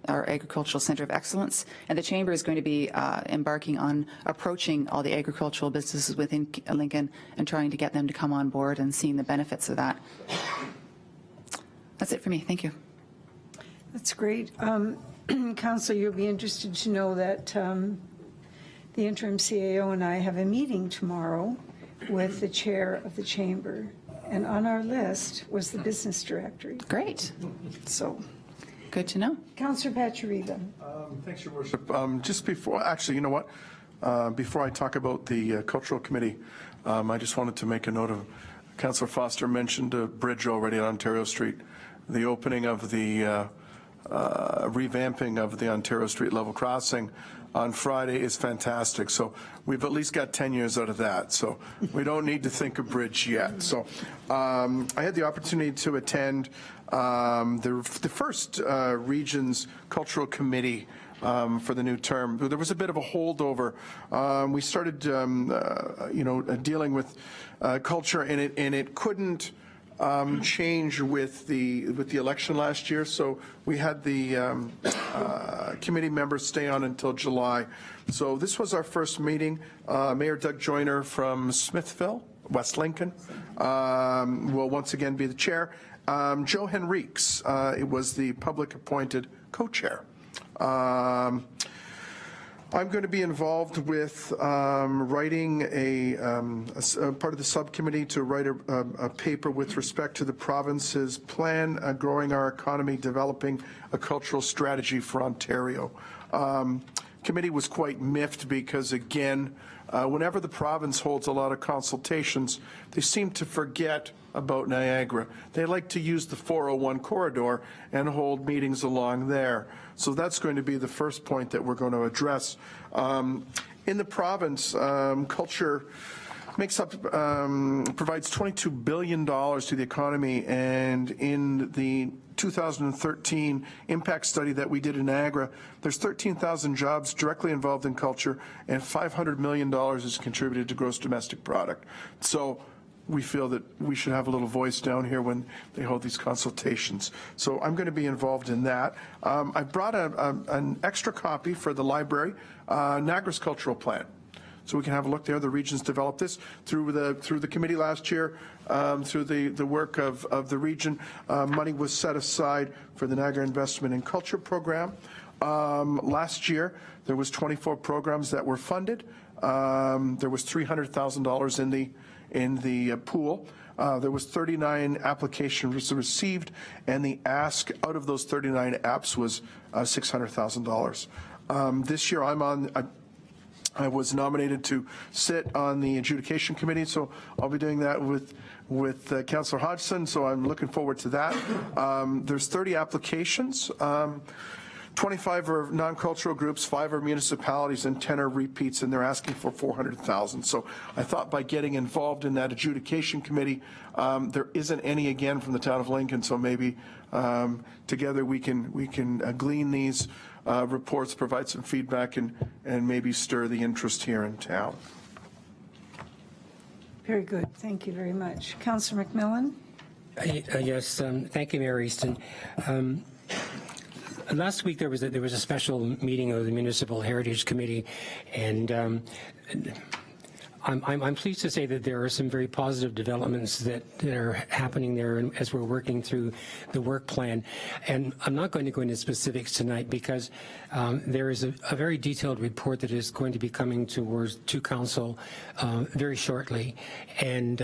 our agricultural center of excellence, and the Chamber is going to be embarking on approaching all the agricultural businesses within Lincoln and trying to get them to come on board and seeing the benefits of that. That's it for me. Thank you. That's great. Councillor, you'll be interested to know that the interim CAO and I have a meeting tomorrow with the chair of the Chamber, and on our list was the business directory. Great. So, Good to know. Councillor Pachuriba. Thanks, Your Worship. Just before, actually, you know what? Before I talk about the Cultural Committee, I just wanted to make a note of, Councillor Foster mentioned a bridge already on Ontario Street. The opening of the revamping of the Ontario Street level crossing on Friday is fantastic. So we've at least got 10 years out of that. So we don't need to think of bridge yet. So I had the opportunity to attend the first Region's Cultural Committee for the new term. There was a bit of a holdover. We started, dealing with culture, and it couldn't change with the election last year. So we had the committee members stay on until July. So this was our first meeting. Mayor Doug Joyner from Smithville, West Lincoln, will once again be the chair. Joe Henriques, it was the public appointed co-chair. I'm going to be involved with writing a part of the subcommittee to write a paper with respect to the province's plan, growing our economy, developing a cultural strategy for Ontario. Committee was quite miffed because, again, whenever the province holds a lot of consultations, they seem to forget about Niagara. They like to use the 401 corridor and hold meetings along there. So that's going to be the first point that we're going to address. In the province, culture makes up, provides $22 billion to the economy, and in the 2013 impact study that we did in Niagara, there's 13,000 jobs directly involved in culture, and $500 million is contributed to gross domestic product. So we feel that we should have a little voice down here when they hold these consultations. So I'm going to be involved in that. I brought an extra copy for the library, Niagara's Cultural Plan. So we can have a look there. The region's developed this through the committee last year, through the work of the region. Money was set aside for the Niagara Investment in Culture program. Last year, there was 24 programs that were funded. There was $300,000 in the pool. There was 39 applications received, and the ask out of those 39 apps was $600,000. This year, I was nominated to sit on the adjudication committee, so I'll be doing that with Councillor Hodgson, so I'm looking forward to that. There's 30 applications. 25 are non-cultural groups, 5 are municipalities, and 10 are repeats, and they're asking for $400,000. So I thought by getting involved in that adjudication committee, there isn't any again from the town of Lincoln, so maybe together we can glean these reports, provide some feedback, and maybe stir the interest here in town. Very good. Thank you very much. Councillor McMillan. Yes, thank you, Mayor Easton. Last week there was a special meeting of the Municipal Heritage Committee, and I'm pleased to say that there are some very positive developments that are happening there as we're working through the work plan. And I'm not going to go into specifics tonight because there is a very detailed report that is going to be coming to council very shortly. And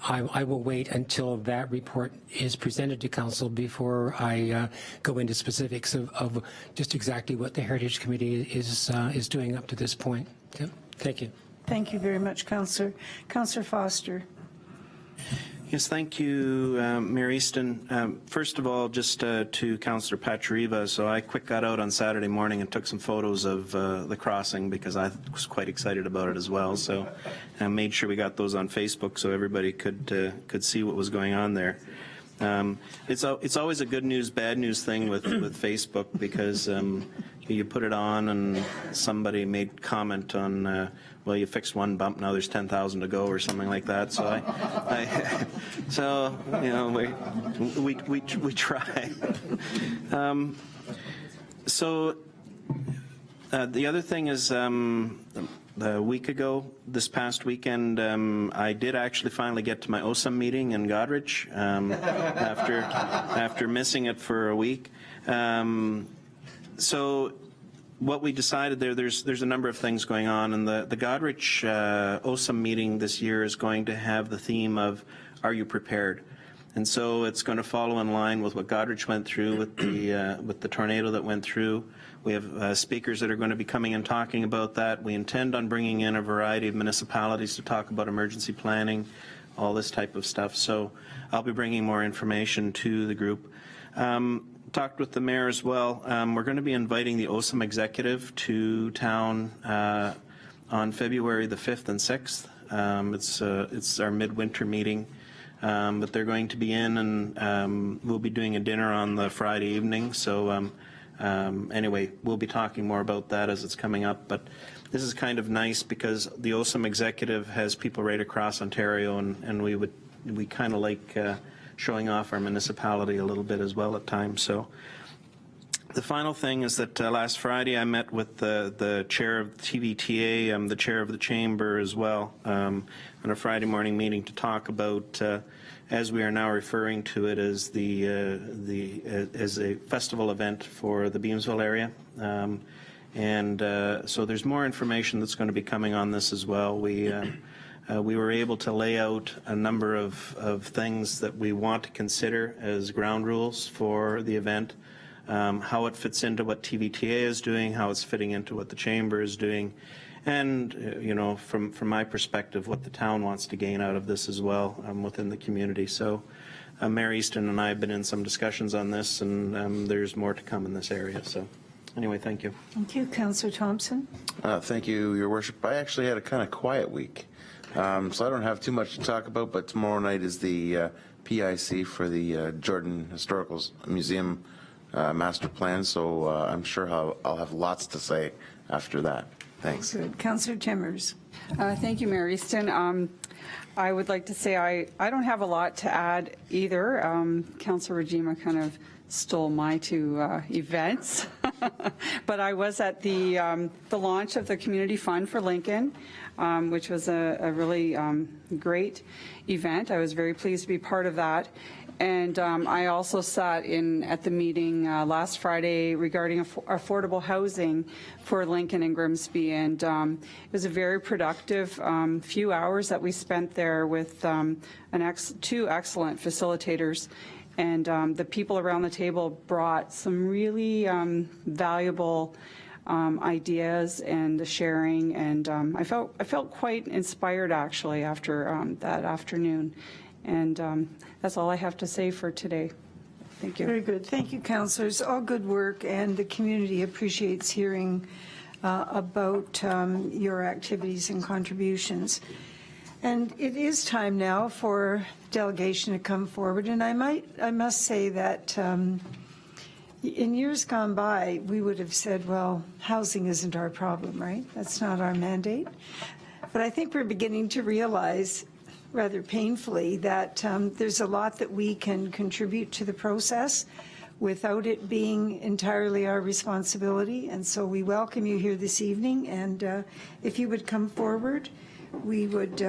I will wait until that report is presented to council before I go into specifics of just exactly what the Heritage Committee is doing up to this point. Yeah. Thank you. Thank you very much, Councillor. Councillor Foster. Yes, thank you, Mayor Easton. First of all, just to Councillor Pachariva, so I quick got out on Saturday morning and took some photos of the crossing because I was quite excited about it as well. So I made sure we got those on Facebook so everybody could see what was going on there. It's always a good news, bad news thing with Facebook because you put it on and somebody made comment on, well, you fixed one bump, now there's 10,000 to go or something like that. So so you know, we try. So the other thing is, a week ago, this past weekend, I did actually finally get to my OSAM meeting in Goderich after missing it for a week. So what we decided there's a number of things going on, and the Goderich OSAM meeting this year is going to have the theme of "Are you prepared?" And so it's going to follow in line with what Goderich went through with the tornado that went through. We have speakers that are going to be coming and talking about that. We intend on bringing in a variety of municipalities to talk about emergency planning, all this type of stuff. So I'll be bringing more information to the group. Talked with the mayor as well. We're going to be inviting the OSAM executive to town on February the 5th and 6th. It's our midwinter meeting. But they're going to be in, and we'll be doing a dinner on the Friday evening. So anyway, we'll be talking more about that as it's coming up. But this is kind of nice because the OSAM executive has people right across Ontario, and we kind of like showing off our municipality a little bit as well at times. So the final thing is that last Friday I met with the chair of the TVTA, the chair of the chamber as well, on a Friday morning meeting to talk about, as we are now referring to it as as a festival event for the Beamsville area. So there's more information that's going to be coming on this as well. We were able to lay out a number of things that we want to consider as ground rules for the event. How it fits into what TVTA is doing, how it's fitting into what the chamber is doing, and you know, from my perspective, what the town wants to gain out of this as well within the community. So Mayor Easton and I have been in some discussions on this, and there's more to come in this area. So anyway, thank you. Thank you. Councillor Thompson. Thank you, Your Worship. I actually had a kind of quiet week, so I don't have too much to talk about, but tomorrow night is the PIC for the Jordan Historical Museum master plan, so I'm sure I'll have lots to say after that. Thanks. Good. Councillor Timmers. Thank you, Mayor Easton. I would like to say I don't have a lot to add either. Councillor Rajima kind of stole my two events, but I was at the launch of the Community Fund for Lincoln, which was a really great event. I was very pleased to be part of that. And I also sat in at the meeting last Friday regarding affordable housing for Lincoln and Grimsby, and it was a very productive few hours that we spent there with two excellent facilitators. And the people around the table brought some really valuable ideas and the sharing, and I felt quite inspired actually after that afternoon. And that's all I have to say for today. Thank you. Very good. Thank you, councillors. All good work, and the community appreciates hearing about your activities and contributions. And it is time now for delegation to come forward. And I must say that in years gone by, we would have said, well, housing isn't our problem, right? That's not our mandate. But I think we're beginning to realize, rather painfully, that there's a lot that we can contribute to the process without it being entirely our responsibility. And so we welcome you here this evening, and if you would come forward, we would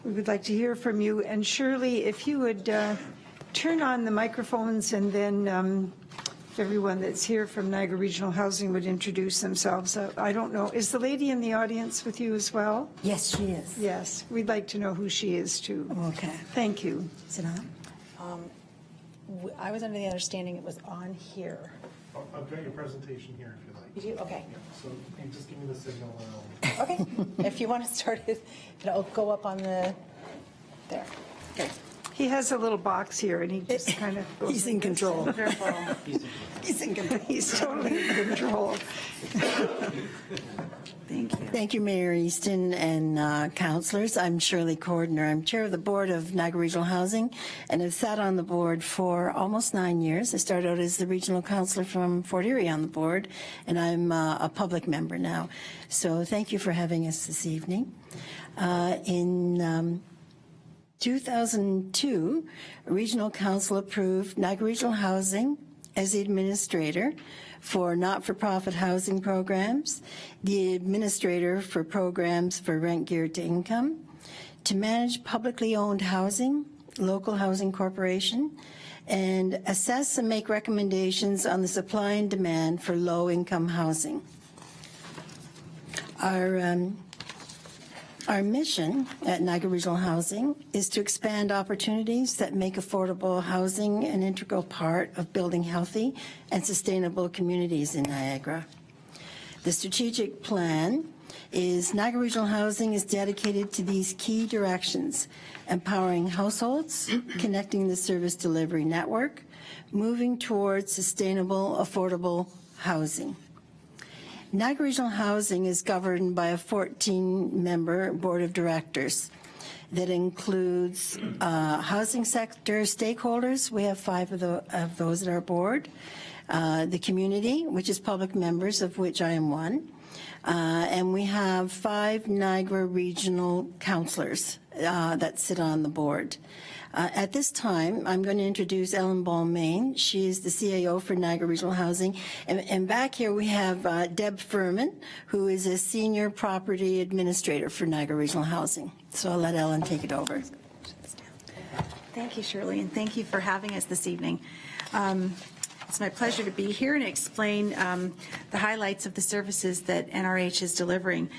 like to hear from you. And Shirley, if you would turn on the microphones, and then everyone that's here from Niagara Regional Housing would introduce themselves. I don't know, is the lady in the audience with you as well? Yes, she is. Yes, we'd like to know who she is too. Okay. Thank you. Is it on? I was under the understanding it was on here. I've got your presentation here if you like. You do? Okay. Yeah, so you just give me the signal and I'll... Okay. If you want to start it, it'll go up on the There. Okay. He has a little box here, and he just kind of goes. He's in control. Wonderful. He's in control. He's totally in control. Thank you. Thank you, Mayor Easton and councillors. I'm Shirley Cordner. I'm chair of the board of Niagara Regional Housing and have sat on the board for almost 9 years. I started out as the regional councillor from Fort Erie on the board, and I'm a public member now. So thank you for having us this evening. In 2002, Regional Council approved Niagara Regional Housing as the administrator for not-for-profit housing programs, the administrator for programs for rent geared to income, to manage publicly owned housing, local housing corporation, and assess and make recommendations on the supply and demand for low-income housing. Our mission at Niagara Regional Housing is to expand opportunities that make affordable housing an integral part of building healthy and sustainable communities in Niagara. The strategic plan is Niagara Regional Housing is dedicated to these key directions: empowering households, connecting the service delivery network, moving towards sustainable, affordable housing. Niagara Regional Housing is governed by a 14-member board of directors that includes housing sector stakeholders. We have 5 of those at our board. The community, which is public members, of which I am one. And we have 5 Niagara regional councillors that sit on the board. At this time, I'm going to introduce Ellen Balmain. She is the CAO for Niagara Regional Housing. And back here we have Deb Furman, who is a Senior Property Administrator for Niagara Regional Housing. So I'll let Ellen take it over. Thank you, Shirley, and thank you for having us this evening. It's my pleasure to be here and explain the highlights of the services that NRH is delivering.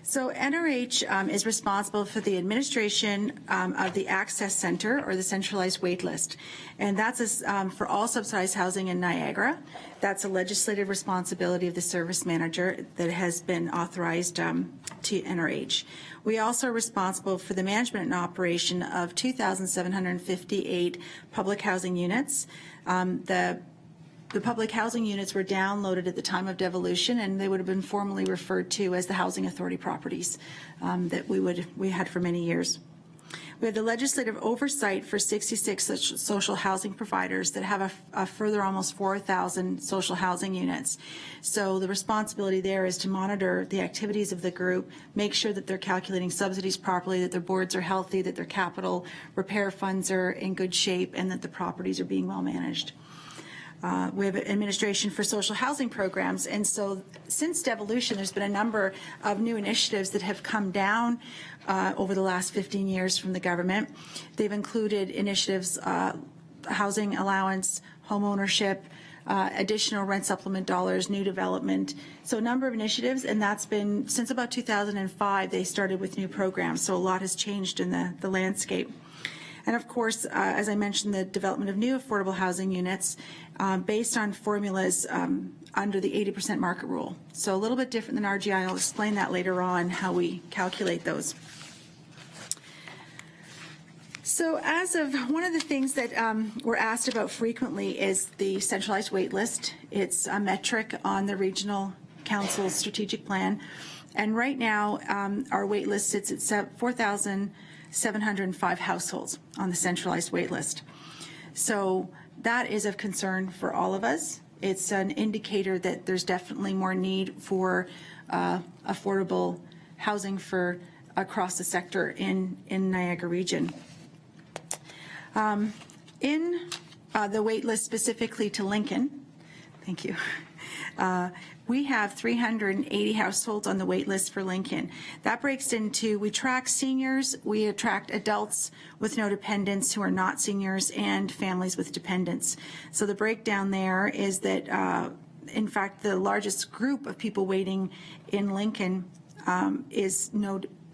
So NRH is responsible for the administration of the Access Center, or the centralized wait list. And that's for all subsidized housing in Niagara. That's a legislative responsibility of the service manager that has been authorized to NRH. We also are responsible for the management and operation of 2,758 public housing units. The public housing units were downloaded at the time of devolution, and they would have been formally referred to as the Housing Authority properties that we had for many years. We have the legislative oversight for 66 such social housing providers that have a further almost 4,000 social housing units. So the responsibility there is to monitor the activities of the group, make sure that they're calculating subsidies properly, that their boards are healthy, that their capital repair funds are in good shape, and that the properties are being well managed. We have administration for social housing programs, and so since devolution, there's been a number of new initiatives that have come down over the last 15 years from the government. They've included initiatives, housing allowance, home ownership, additional rent supplement dollars, new development. So a number of initiatives, and that's been since about 2005, they started with new programs. So a lot has changed in the landscape. And of course, as I mentioned, the development of new affordable housing units based on formulas under the 80% market rule. So a little bit different than RGI. I'll explain that later on, how we calculate those. So as of one of the things that we're asked about frequently is the centralized wait list. It's a metric on the Regional Council's strategic plan. And right now, our wait list sits at 4,705 households on the centralized wait list. So that is of concern for all of us. It's an indicator that there's definitely more need for affordable housing for across the sector in Niagara region. In the wait list specifically to Lincoln, thank you. We have 380 households on the wait list for Lincoln. That breaks into, we track seniors, we attract adults with no dependents who are not seniors, and families with dependents. So the breakdown there is that, in fact, the largest group of people waiting in Lincoln is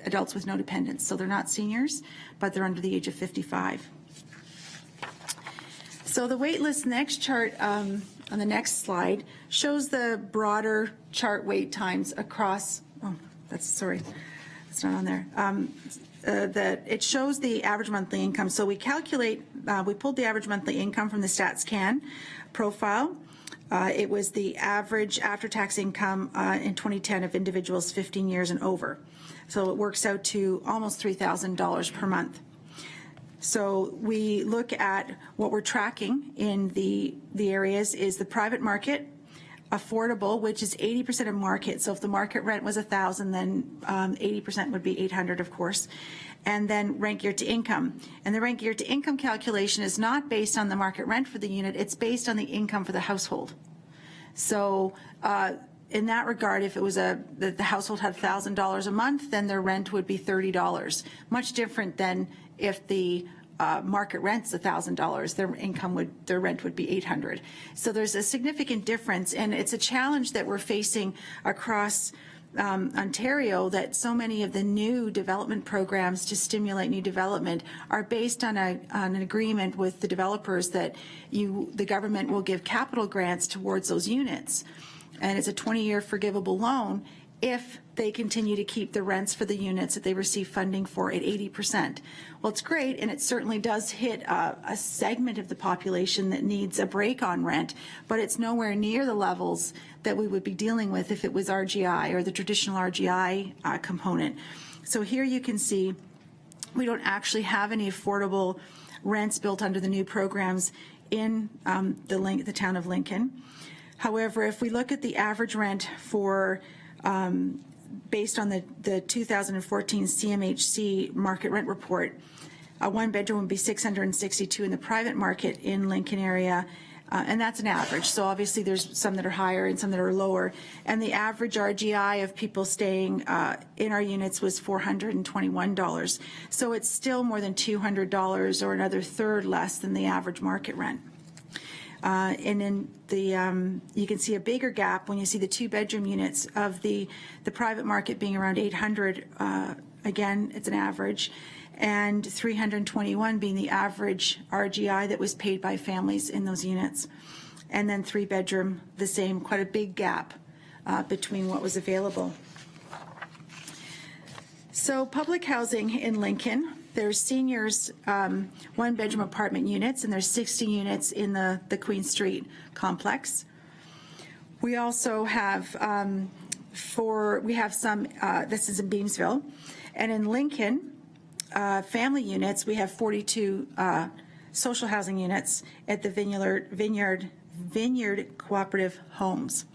adults with no dependents. So they're not seniors, but they're under the age of 55. So the wait list next chart on the next slide shows the broader chart wait times across, it's not on there. That it shows the average monthly income. So we calculate, we pulled the average monthly income from the StatsCan profile. It was the average after-tax income in 2010 of individuals 15 years and over. So it works out to almost $3,000 per month. So we look at what we're tracking in the areas is the private market, affordable, which is 80% of market. So if the market rent was 1,000, then 80% would be 800, of course. And then rent geared to income. And the rent geared to income calculation is not based on the market rent for the unit, it's based on the income for the household. So in that regard, if it was the household had $1,000 a month, then their rent would be $30. Much different than if the market rent's $1,000, their rent would be $800. So there's a significant difference, and it's a challenge that we're facing across Ontario, that so many of the new development programs to stimulate new development are based on an agreement with the developers that the government will give capital grants towards those units. And it's a 20-year forgivable loan if they continue to keep the rents for the units that they receive funding for at 80%. Well, it's great, and it certainly does hit a segment of the population that needs a break on rent, but it's nowhere near the levels that we would be dealing with if it was RGI or the traditional RGI component. So here you can see we don't actually have any affordable rents built under the new programs in the town of Lincoln. However, if we look at the average rent for based on the 2014 CMHC market rent report, a one bedroom would be $662 in the private market in Lincoln area, and that's an average. So obviously there's some that are higher and some that are lower. And the average RGI of people staying in our units was $421. So it's still more than $200 or another third less than the average market rent. And in the, you can see a bigger gap when you see the 2-bedroom units of the private market being around 800. Again, it's an average, and 321 being the average RGI that was paid by families in those units. And then 3-bedroom, the same, quite a big gap between what was available. So public housing in Lincoln. There's seniors 1-bedroom apartment units, and there's 60 units in the Queen Street complex. We also have this is in Beamsville, and in Lincoln, family units, we have 42 social housing units at the Vineyard Cooperative Homes.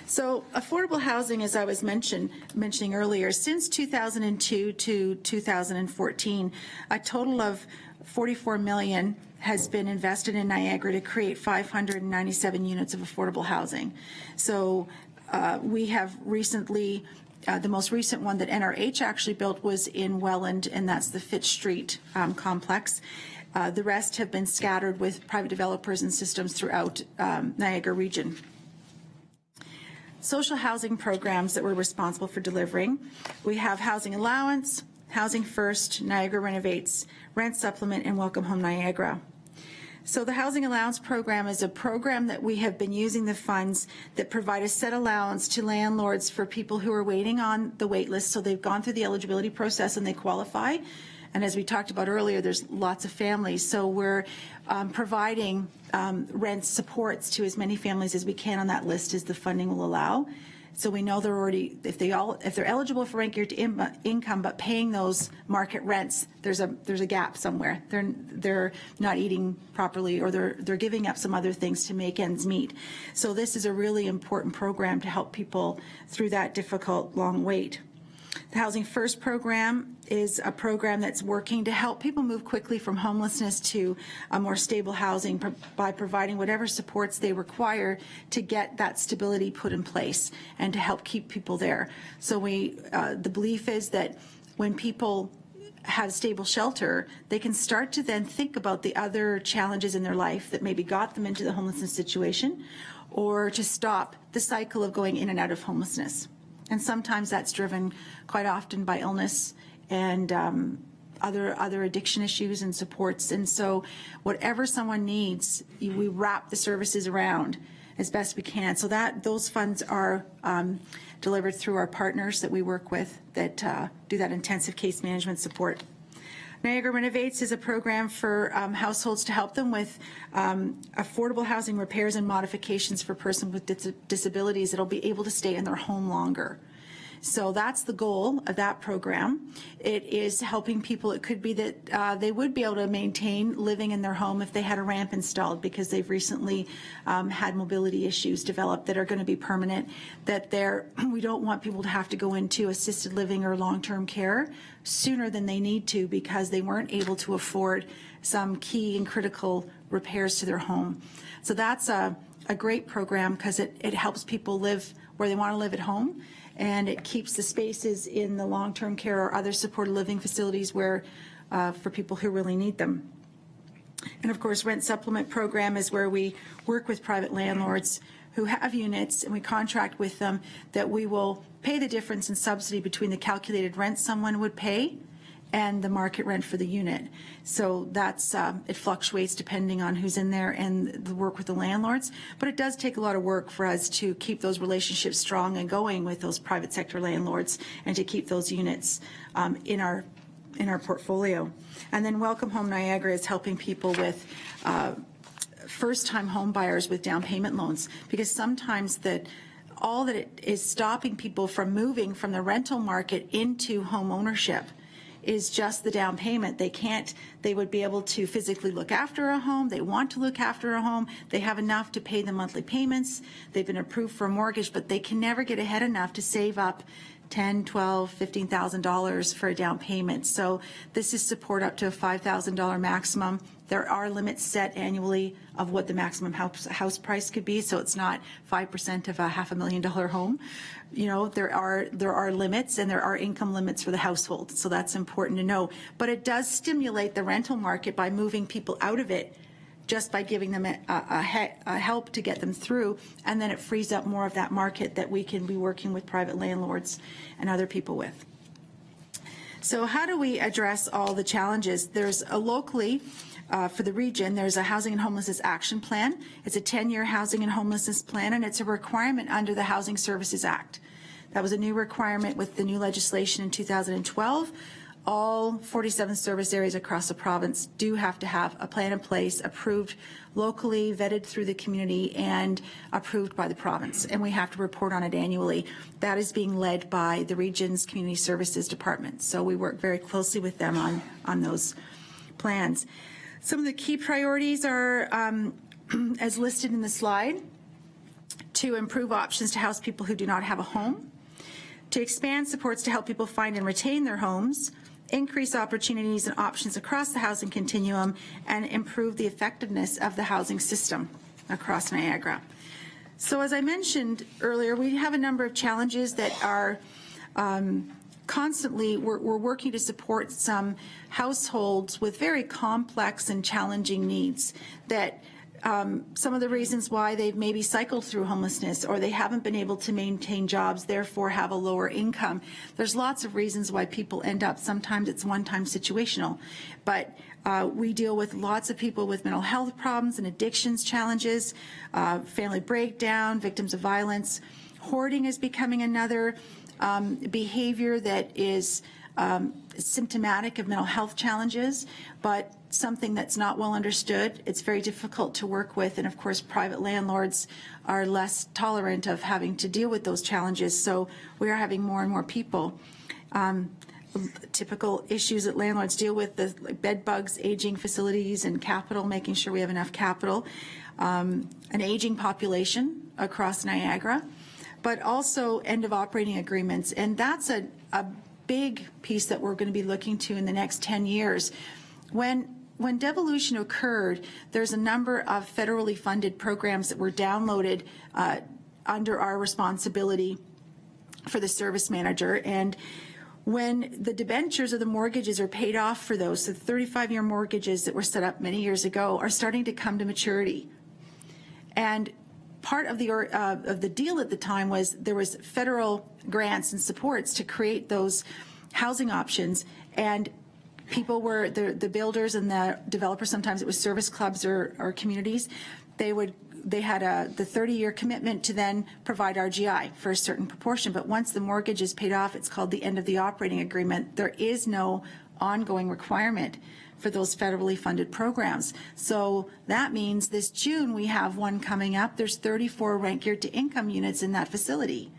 So affordable housing, as I was mentioning earlier, since 2002 to 2014, a total of $44 million has been invested in Niagara to create 597 units of affordable housing. So we have recently, the most recent one that NRH actually built was in Welland, and that's the Fitch Street complex. The rest have been scattered with private developers and systems throughout Niagara region. Social housing programs that we're responsible for delivering. We have Housing Allowance, Housing First, Niagara Renovates, Rent Supplement, and Welcome Home Niagara. So the Housing Allowance Program is a program that we have been using the funds that provide a set allowance to landlords for people who are waiting on the wait list. So they've gone through the eligibility process and they qualify. And as we talked about earlier, there's lots of families. So we're providing rent supports to as many families as we can on that list as the funding will allow. So we know they're already, if they're eligible for rent geared to income but paying those market rents, there's a gap somewhere. They're not eating properly, or they're giving up some other things to make ends meet. So this is a really important program to help people through that difficult long wait. The Housing First program is a program that's working to help people move quickly from homelessness to a more stable housing by providing whatever supports they require to get that stability put in place and to help keep people there. So the belief is that when people have stable shelter, they can start to then think about the other challenges in their life that maybe got them into the homelessness situation, or to stop the cycle of going in and out of homelessness. And sometimes that's driven quite often by illness and other addiction issues and supports. And so whatever someone needs, we wrap the services around as best we can. So those funds are delivered through our partners that we work with that do that intensive case management support. Niagara Renovates is a program for households to help them with affordable housing repairs and modifications for persons with disabilities that'll be able to stay in their home longer. So that's the goal of that program. It is helping people. It could be that they would be able to maintain living in their home if they had a ramp installed because they've recently had mobility issues develop that are going to be permanent, that we don't want people to have to go into assisted living or long-term care sooner than they need to because they weren't able to afford some key and critical repairs to their home. So that's a great program because it helps people live where they want to live at home, and it keeps the spaces in the long-term care or other supported living facilities where for people who really need them. And of course, rent supplement program is where we work with private landlords who have units, and we contract with them that we will pay the difference in subsidy between the calculated rent someone would pay and the market rent for the unit. So that's, it fluctuates depending on who's in there and the work with the landlords. But it does take a lot of work for us to keep those relationships strong and going with those private sector landlords and to keep those units in our portfolio. And then Welcome Home Niagara is helping people with first-time home buyers with down payment loans, because sometimes all that it is stopping people from moving from the rental market into home ownership is just the down payment. They would be able to physically look after a home. They want to look after a home. They have enough to pay the monthly payments. They've been approved for a mortgage, but they can never get ahead enough to save up $10,000, $12,000, $15,000 for a down payment. So this is support up to a $5,000 maximum. There are limits set annually of what the maximum house price could be, so it's not 5% of a $500,000 home. You know, there are limits, and there are income limits for the household, so that's important to know. But it does stimulate the rental market by moving people out of it, just by giving them a help to get them through, and then it frees up more of that market that we can be working with private landlords and other people with. So how do we address all the challenges? There's a locally, for the region, there's a Housing and Homelessness Action Plan. It's a 10-year housing and homelessness plan, and it's a requirement under the Housing Services Act. That was a new requirement with the new legislation in 2012. All 47 service areas across the province do have to have a plan in place, approved locally, vetted through the community, and approved by the province. And we have to report on it annually. That is being led by the region's Community Services Department. So we work very closely with them on those plans. Some of the key priorities are, as listed in the slide, to improve options to house people who do not have a home, to expand supports to help people find and retain their homes, increase opportunities and options across the housing continuum, and improve the effectiveness of the housing system across Niagara. So as I mentioned earlier, we have a number of challenges that are constantly, we're working to support some households with very complex and challenging needs that some of the reasons why they've maybe cycled through homelessness, or they haven't been able to maintain jobs, therefore have a lower income. There's lots of reasons why people end up, sometimes it's one-time situational, but we deal with lots of people with mental health problems and addictions challenges, family breakdown, victims of violence. Hoarding is becoming another behavior that is symptomatic of mental health challenges, but something that's not well understood. It's very difficult to work with, and of course private landlords are less tolerant of having to deal with those challenges, so we are having more and more people. Typical issues that landlords deal with, the bed bugs, aging facilities, and capital, making sure we have enough capital, an aging population across Niagara, but also end of operating agreements, and that's a big piece that we're going to be looking to in the next 10 years. When devolution occurred, there's a number of federally funded programs that were downloaded under our responsibility for the service manager, and when the debentures or the mortgages are paid off for those, so the 35-year mortgages that were set up many years ago are starting to come to maturity. And part of the deal at the time was there was federal grants and supports to create those housing options, and people were, the builders and the developers, sometimes it was service clubs or communities, they had the 30-year commitment to then provide RGI for a certain proportion. But once the mortgage is paid off, it's called the end of the operating agreement. There is no ongoing requirement for those federally funded programs. So that means this June we have one coming up. There's 34 rent geared to income units in that facility.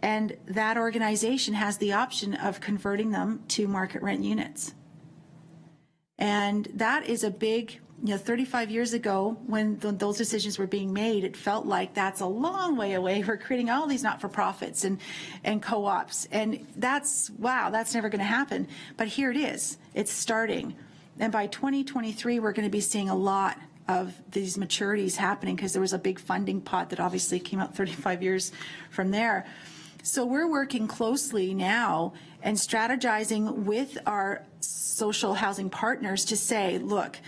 And that organization has the option of converting them to market rent units. And that is a big, 35 years ago when those decisions were being made, it felt like that's a long way away. We're creating all these not-for-profits and co-ops. And that's never going to happen. But here it is. It's starting. And by 2023, we're going to be seeing a lot of these maturities happening because there was a big funding pot that obviously came out 35 years from there. So we're working closely now and strategizing with our social housing partners to say, look,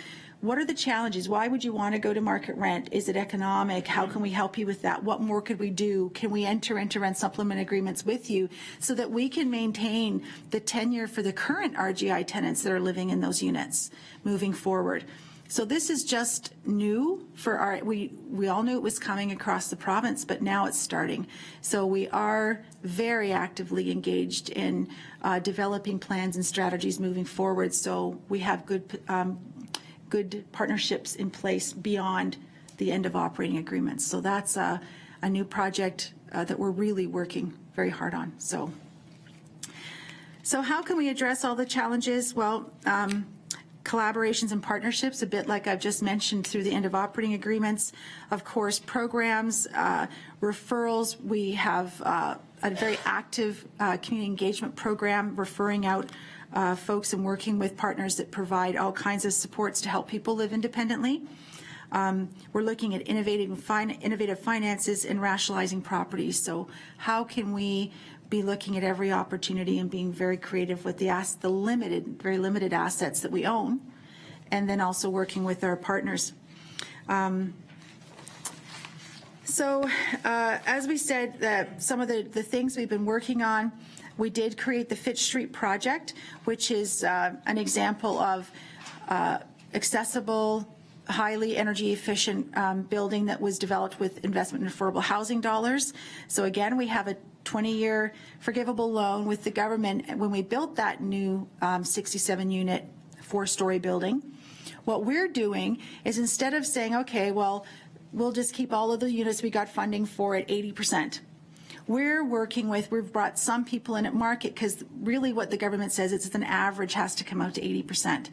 what are the challenges? Why would you want to go to market rent? Is it economic? How can we help you with that? What more could we do? Can we enter into rent supplement agreements with you so that we can maintain the tenure for the current RGI tenants that are living in those units moving forward? So this is just new for we all knew it was coming across the province, but now it's starting. So we are very actively engaged in developing plans and strategies moving forward. So we have good partnerships in place beyond the end of operating agreements. So that's a new project that we're really working very hard on. So how can we address all the challenges? Well, collaborations and partnerships, a bit like I've just mentioned through the end of operating agreements. Of course, programs, referrals. We have a very active community engagement program referring out folks and working with partners that provide all kinds of supports to help people live independently. We're looking at innovative finances and rationalizing properties. So how can we be looking at every opportunity and being very creative with the very limited assets that we own, and then also working with our partners. As we said, some of the things we've been working on, we did create the Fitch Street project, which is an example of accessible, highly energy efficient building that was developed with investment in affordable housing dollars. So again, we have a 20-year forgivable loan with the government. When we built that new 67-unit, 4-story building, what we're doing is instead of saying, okay, well, we'll just keep all of the units we got funding for at 80%. We've brought some people in at market because really what the government says is an average has to come out to 80%.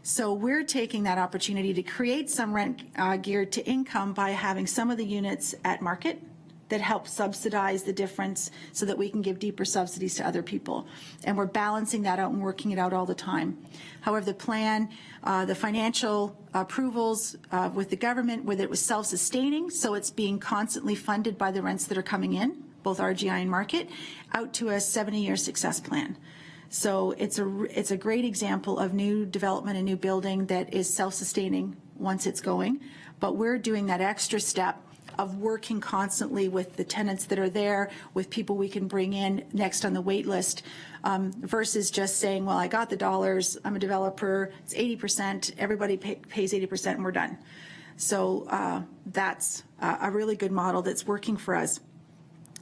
So we're taking that opportunity to create some rent geared to income by having some of the units at market that help subsidize the difference so that we can give deeper subsidies to other people. And we're balancing that out and working it out all the time. However, the plan, the financial approvals with the government, whether it was self-sustaining, so it's being constantly funded by the rents that are coming in, both RGI and market, out to a 70-year success plan. So it's a great example of new development and new building that is self-sustaining once it's going. But we're doing that extra step of working constantly with the tenants that are there, with people we can bring in next on the wait list, versus just saying, well, I got the dollars, I'm a developer, it's 80%, everybody pays 80% and we're done. So that's a really good model that's working for us.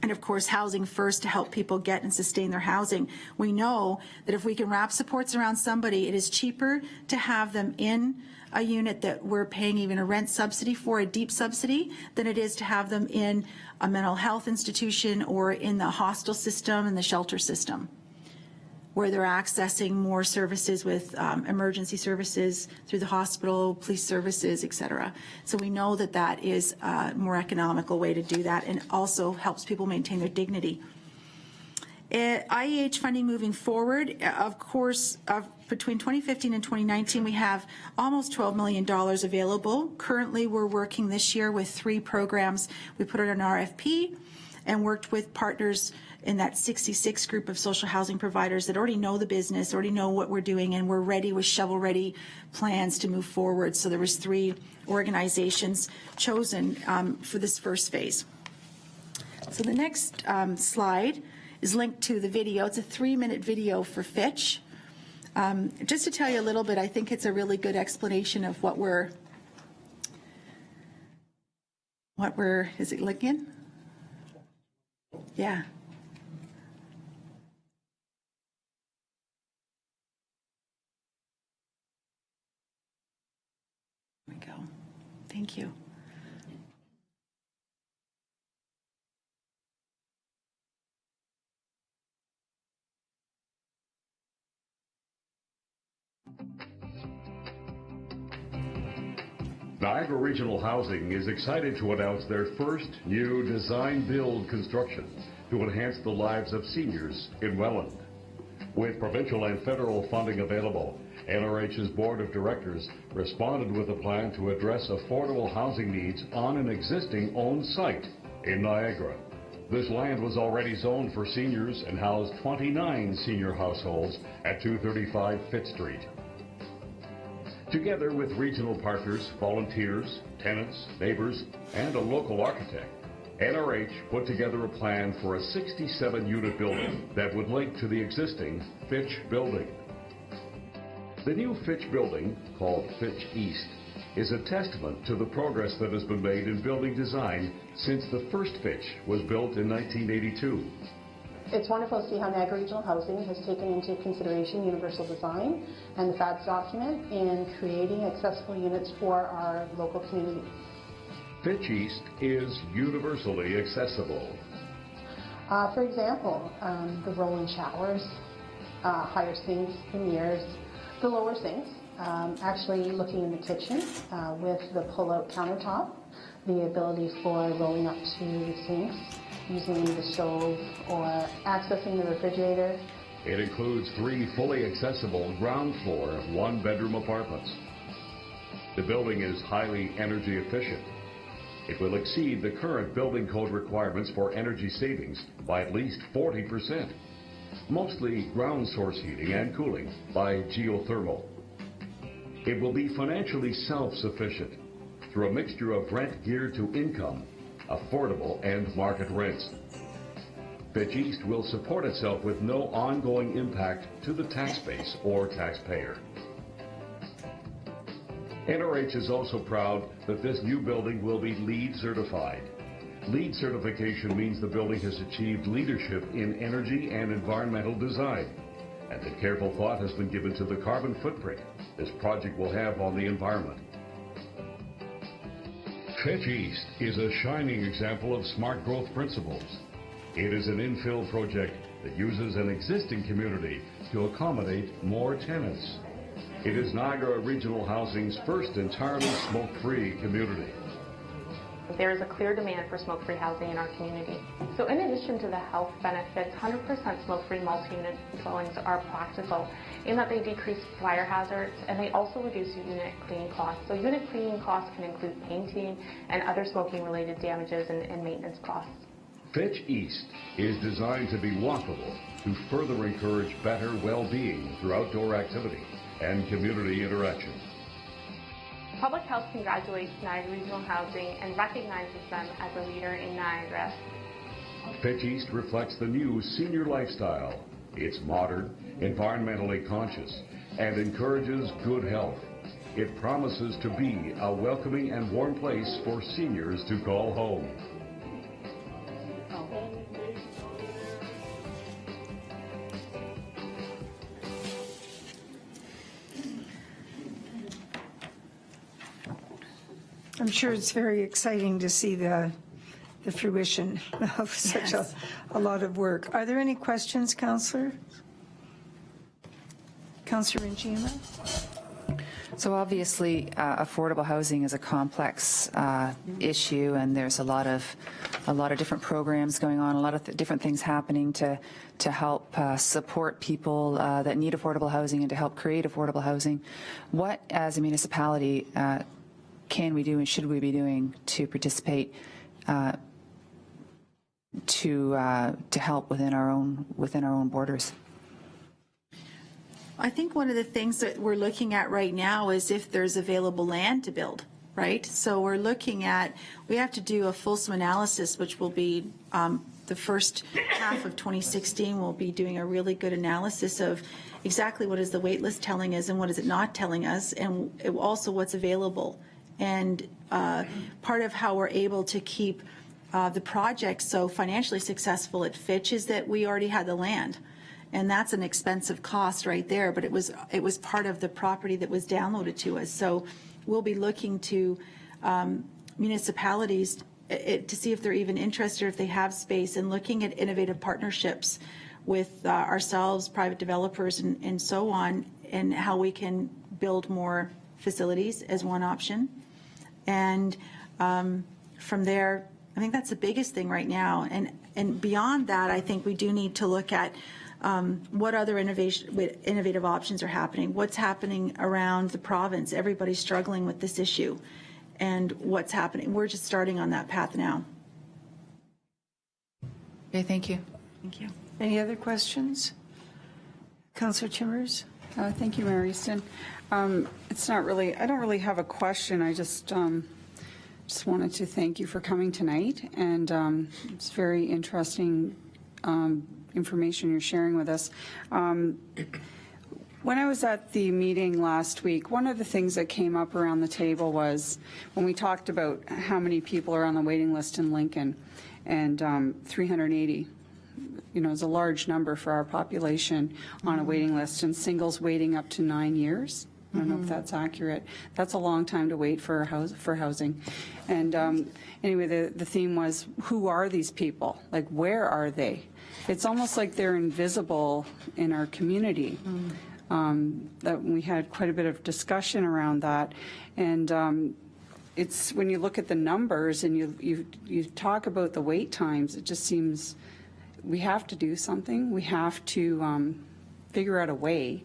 And of course, housing first to help people get and sustain their housing. We know that if we can wrap supports around somebody, it is cheaper to have them in a unit that we're paying even a rent subsidy for, a deep subsidy, than it is to have them in a mental health institution or in the hostel system and the shelter system, where they're accessing more services with emergency services through the hospital, police services, et cetera. So we know that that is a more economical way to do that and also helps people maintain their dignity. IEH funding moving forward, of course, between 2015 and 2019, we have almost $12 million available. Currently, we're working this year with 3 programs. We put out an RFP and worked with partners in that 66 group of social housing providers that already know the business, already know what we're doing, and we're ready with shovel-ready plans to move forward. So there was 3 organizations chosen for this first phase. So the next slide is linked to the video. It's a 3-minute video for Fitch. Just to tell you a little bit, I think it's a really good explanation of what we're is it looking? Yeah. There we go. Thank you. Niagara Regional Housing is excited to announce their first new design-build construction to enhance the lives of seniors in Welland. With provincial and federal funding available, NRH's Board of Directors responded with a plan to address affordable housing needs on an existing owned site in Niagara. This land was already zoned for seniors and housed 29 senior households at 235 Fitz Street. Together with regional partners, volunteers, tenants, neighbors, and a local architect, NRH put together a plan for a 67-unit building that would link to the existing Fitch building. The new Fitch building, called Fitch East, is a testament to the progress that has been made in building design since the first Fitch was built in 1982. It's wonderful to see how Niagara Regional Housing has taken into consideration universal design and the FADS document in creating accessible units for our local community. Fitch East is universally accessible. For example, the roll-in showers, higher sinks and mirrors, the lower sinks, actually looking in the kitchen with the pull-out countertop, the ability for rolling up to the sinks, using the stove or accessing the refrigerator. It includes 3 fully accessible ground floor, 1-bedroom apartments. The building is highly energy efficient. It will exceed the current building code requirements for energy savings by at least 40%, mostly ground source heating and cooling by geothermal. It will be financially self-sufficient through a mixture of rent geared to income, affordable and market rents. Fitch East will support itself with no ongoing impact to the tax base or taxpayer. NRH is also proud that this new building will be LEED certified. LEED certification means the building has achieved leadership in energy and environmental design, and that careful thought has been given to the carbon footprint this project will have on the environment. Fitch East is a shining example of smart growth principles. It is an infill project that uses an existing community to accommodate more tenants. It is Niagara Regional Housing's first entirely smoke-free community. There is a clear demand for smoke-free housing in our community. So in addition to the health benefits, 100% smoke-free multi-unit dwellings are practical in that they decrease fire hazards and they also reduce unit cleaning costs. So unit cleaning costs can include painting and other smoking-related damages and maintenance costs. Fitch East is designed to be walkable to further encourage better well-being through outdoor activity and community interaction. Public Health congratulates Niagara Regional Housing and recognizes them as a leader in Niagara. Fitch East reflects the new senior lifestyle. It's modern, environmentally conscious, and encourages good health. It promises to be a welcoming and warm place for seniors to call home. I'm sure it's very exciting to see the fruition of such a lot of work. Are there any questions, Councillor? Councillor Njima? So obviously, affordable housing is a complex issue, and there's a lot of different programs going on, a lot of different things happening to help support people that need affordable housing and to help create affordable housing. What, as a municipality, can we do and should we be doing to participate to help within our own borders? I think one of the things that we're looking at right now is if there's available land to build, right? So we're looking at, we have to do a fulsome analysis, which will be the first half of 2016. We'll be doing a really good analysis of exactly what is the wait list telling us and what is it not telling us, and also what's available And part of how we're able to keep the project so financially successful at Fitch is that we already had the land. And that's an expensive cost right there, but it was part of the property that was downloaded to us. So we'll be looking to municipalities to see if they're even interested, or if they have space, and looking at innovative partnerships with ourselves, private developers, and so on, and how we can build more facilities as one option. And from there, I think that's the biggest thing right now. And beyond that, I think we do need to look at what other innovative options are happening, what's happening around the province. Everybody's struggling with this issue, and what's happening. We're just starting on that path now. Okay, thank you. Thank you. Any other questions? Councillor Timmers? Thank you, Mayor Easton. It's not really, I don't really have a question. I just wanted to thank you for coming tonight, and it's very interesting information you're sharing with us. When I was at the meeting last week, one of the things that came up around the table was when we talked about how many people are on the waiting list in Lincoln, and 380, is a large number for our population on a waiting list, and singles waiting up to 9 years. I don't know if that's accurate. That's a long time to wait for housing. And anyway, the theme was, who are these people? Like, where are they? It's almost like they're invisible in our community. That we had quite a bit of discussion around that. And it's when you look at the numbers and you talk about the wait times, it just seems we have to do something. We have to figure out a way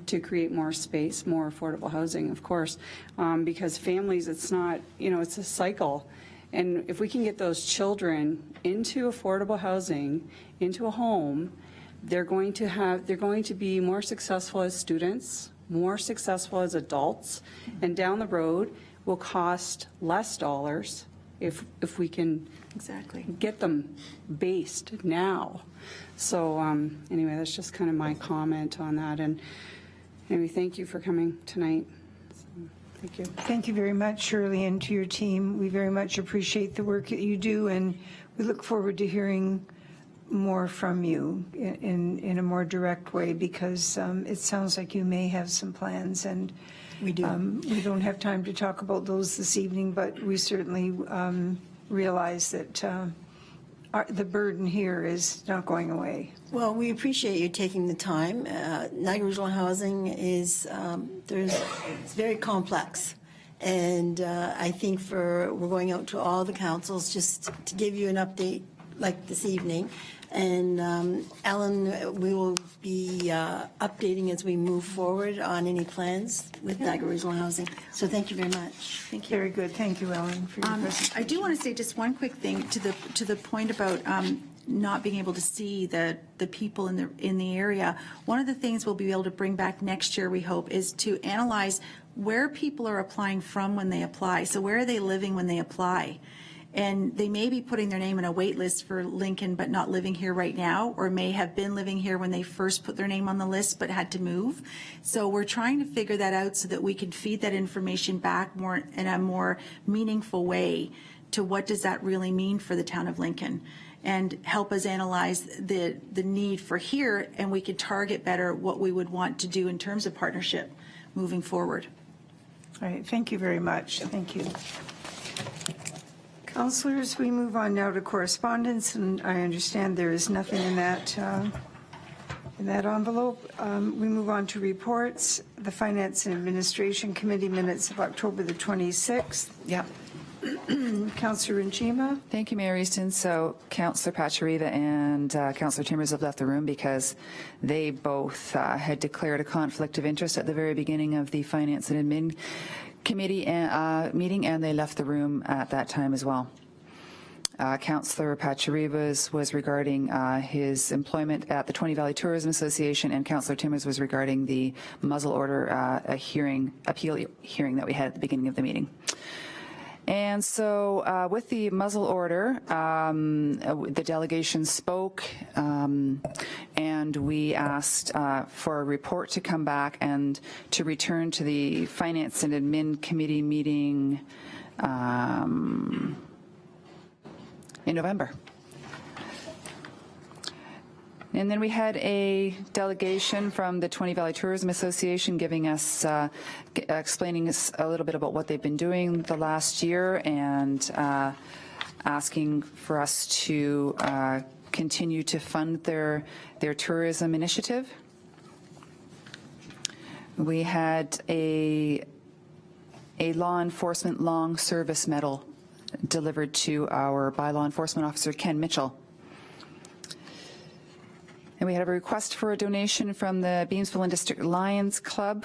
to create more space, more affordable housing, of course, because families, it's not, it's a cycle. And if we can get those children into affordable housing, into a home, they're going to be more successful as students, more successful as adults, and down the road will cost less dollars if we can get them based now. So anyway, that's just kind of my comment on that. And anyway, thank you for coming tonight. So, thank you. Thank you very much, Shirley, and to your team. We very much appreciate the work that you do, and we look forward to hearing more from you in a more direct way, because it sounds like you may have some plans, and We do. We don't have time to talk about those this evening, but we certainly realize that the burden here is not going away. Well, we appreciate you taking the time. Niagara Regional Housing is it's very complex. And I think we're going out to all the councils just to give you an update like this evening. And Ellen, we will be updating as we move forward on any plans with Niagara Regional Housing. So thank you very much. Thank you. Very good. Thank you, Ellen, for your presentation. I do want to say just one quick thing to the point about not being able to see the people in the area. One of the things we'll be able to bring back next year, we hope, is to analyze where people are applying from when they apply. So where are they living when they apply? And they may be putting their name on a wait list for Lincoln but not living here right now, or may have been living here when they first put their name on the list but had to move. So we're trying to figure that out so that we can feed that information back more in a more meaningful way to what does that really mean for the town of Lincoln, and help us analyze the need for here, and we can target better what we would want to do in terms of partnership moving forward. All right. Thank you very much. Thank you. Councillors, we move on now to correspondence, and I understand there is nothing in that envelope. We move on to reports. The Finance and Administration Committee minutes of October the 26th. Yep. Councillor Njima. Thank you, Mayor Easton. So Councillor Pachariva and Councillor Timmers have left the room because they both had declared a conflict of interest at the very beginning of the Finance and Admin Committee meeting, and they left the room at that time as well. Councillor Pachariva's was regarding his employment at the Tony Valley Tourism Association, and Councillor Timmers was regarding the muzzle order appeal hearing that we had at the beginning of the meeting. And so with the muzzle order, the delegation spoke and we asked for a report to come back and to return to the Finance and Admin Committee meeting in November. And then we had a delegation from the Twenty Valley Tourism Association giving us, explaining us a little bit about what they've been doing the last year and asking for us to continue to fund their tourism initiative. We had a law enforcement long service medal delivered to our by law enforcement officer, Ken Mitchell. And we had a request for a donation from the Beamsville and District Lions Club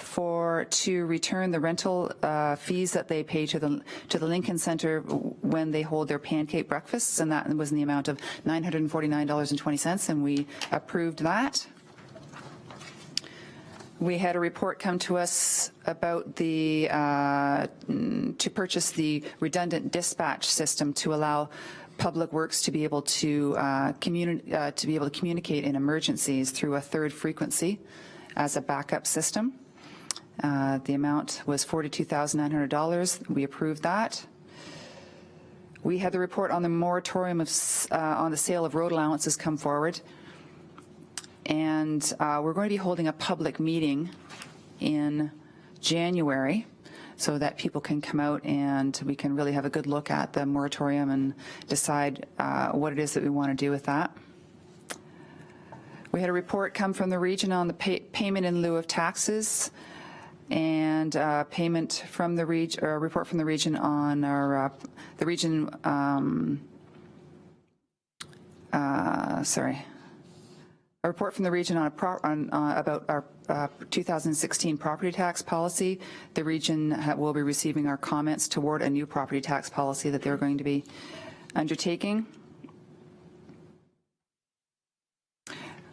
to return the rental fees that they pay to the Lincoln Center when they hold their pancake breakfasts, and that was in the amount of $949.20, and we approved that. We had a report come to us about the to purchase the redundant dispatch system to allow Public Works to be able to communicate in emergencies through a third frequency as a backup system. The amount was $42,900. We approved that. We had the report on the moratorium on the sale of road allowances come forward. And we're going to be holding a public meeting in January so that people can come out and we can really have a good look at the moratorium and decide what it is that we want to do with that. We had a report come from the region on the payment in lieu of taxes and payment from the region, or a report from the region on our the region. A report from the region about our 2016 property tax policy. The region will be receiving our comments toward a new property tax policy that they're going to be undertaking.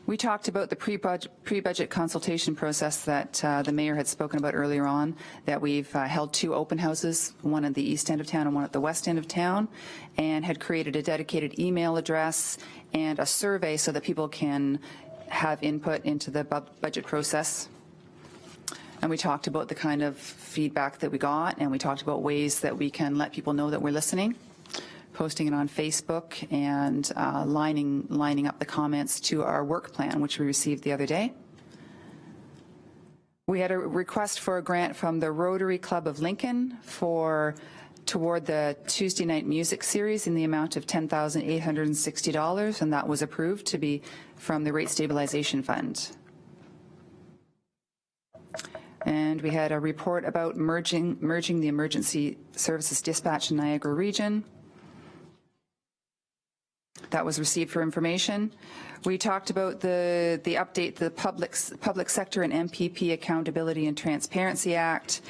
We talked about the pre-budget consultation process that the mayor had spoken about earlier on, that we've held 2 open houses, one at the east end of town and one at the west end of town, and had created a dedicated email address and a survey so that people can have input into the budget process. And we talked about the kind of feedback that we got, and we talked about ways that we can let people know that we're listening, posting it on Facebook and lining up the comments to our work plan, which we received the other day. We had a request for a grant from the Rotary Club of Lincoln toward the Tuesday night music series in the amount of $10,860, and that was approved to be from the Rate Stabilization Fund. And we had a report about merging the emergency services dispatch in Niagara region. That was received for information. We talked about the update, the Public Sector and MPP Accountability and Transparency Act.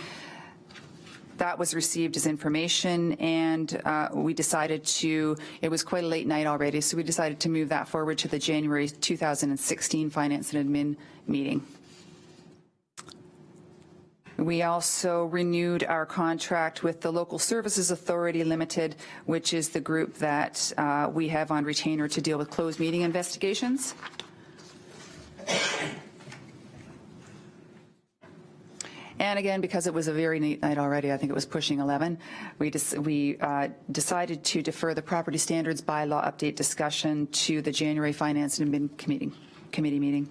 That was received as information, and we decided it was quite a late night already, so we decided to move that forward to the January 2016 Finance and Admin meeting. We also renewed our contract with the Local Services Authority Limited, which is the group that we have on retainer to deal with closed meeting investigations. And again, because it was a very late night already, I think it was pushing 11, we decided to defer the property standards bylaw update discussion to the January Finance and Admin Committee meeting.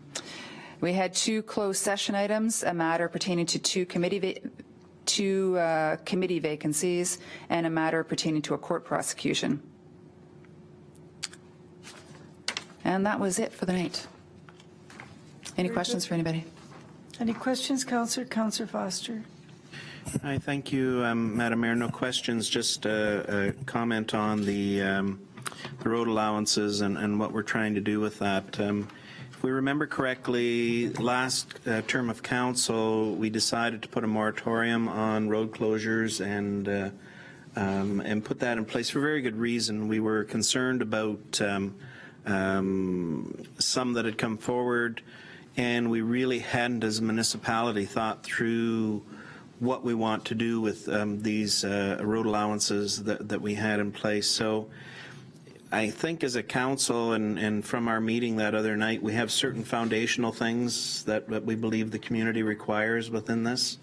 We had 2 closed session items, a matter pertaining to two committee vacancies and a matter pertaining to a court prosecution. And that was it for the night. Any questions for anybody? Any questions, Councillor? Councillor Foster. Hi, thank you, Madam Mayor. No questions, just a comment on the road allowances and what we're trying to do with that. If we remember correctly, last term of council, we decided to put a moratorium on road closures and put that in place for a very good reason. We were concerned about some that had come forward, and we really hadn't, as a municipality, thought through what we want to do with these road allowances that we had in place. So I think as a council and from our meeting that other night, we have certain foundational things that we believe the community requires within this.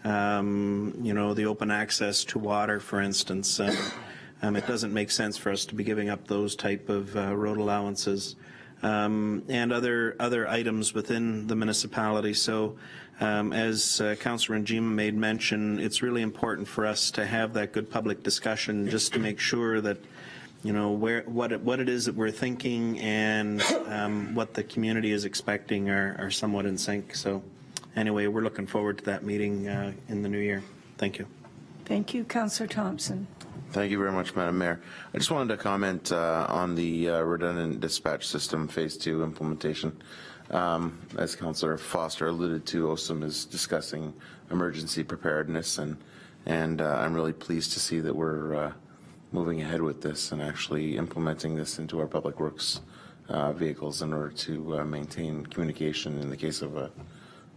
You know, the open access to water, for instance. It doesn't make sense for us to be giving up those type of road allowances and other items within the municipality. So as Councillor Njima made mention, it's really important for us to have that good public discussion just to make sure that, you know, what it is that we're thinking and what the community is expecting are somewhat in sync. So anyway, we're looking forward to that meeting in the new year. Thank you. Thank you, Councillor Thompson. Thank you very much, Madam Mayor. I just wanted to comment on the redundant dispatch system phase 2 implementation. As Councillor Foster alluded to, OSIM is discussing emergency preparedness, and I'm really pleased to see that we're moving ahead with this and actually implementing this into our public works vehicles in order to maintain communication in the case of a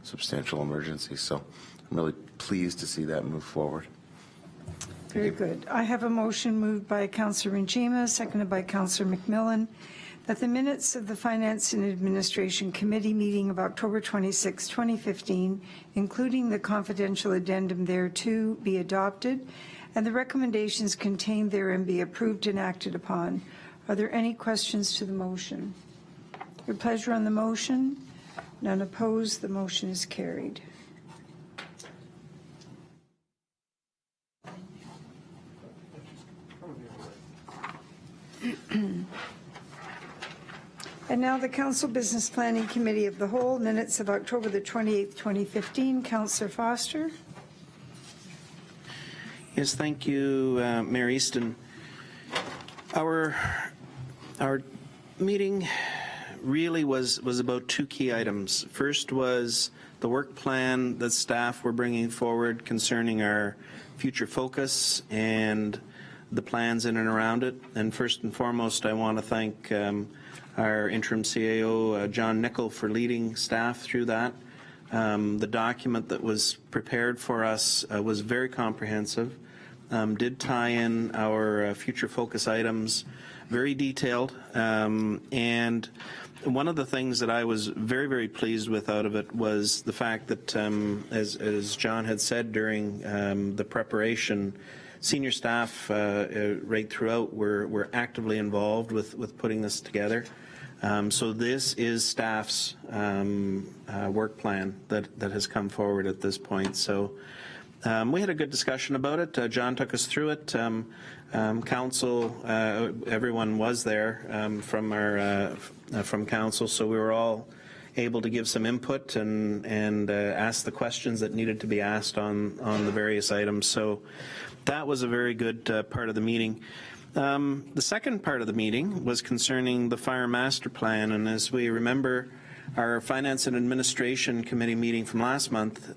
substantial emergency. So I'm really pleased to see that move forward. Very good. I have a motion moved by Councillor Njima, seconded by Councillor McMillan, that the minutes of the Finance and Administration Committee meeting of October 26, 2015, including the confidential addendum thereto, be adopted, and the recommendations contained therein be approved and acted upon. Are there any questions to the motion? Your pleasure on the motion? None opposed. The motion is carried. And now the Council Business Planning Committee of the Whole, minutes of October the 28th, 2015. Councillor Foster. Yes, thank you, Mayor Easton. Our meeting really was about two key items. First was the work plan that staff were bringing forward concerning our future focus and the plans in and around it. And first and foremost, I want to thank our interim CAO, John Nickel, for leading staff through that. The document that was prepared for us was very comprehensive, did tie in our future focus items, very detailed, and one of the things that I was very, very pleased with out of it was the fact that, as John had said during the preparation, senior staff right throughout were actively involved with putting this together. So this is staff's work plan that has come forward at this point. So we had a good discussion about it. John took us through it. Council, everyone was there from council, so we were all able to give some input and ask the questions that needed to be asked on the various items. So that was a very good part of the meeting. The second part of the meeting was concerning the Fire Master Plan, and as we remember our Finance and Administration Committee meeting from last month,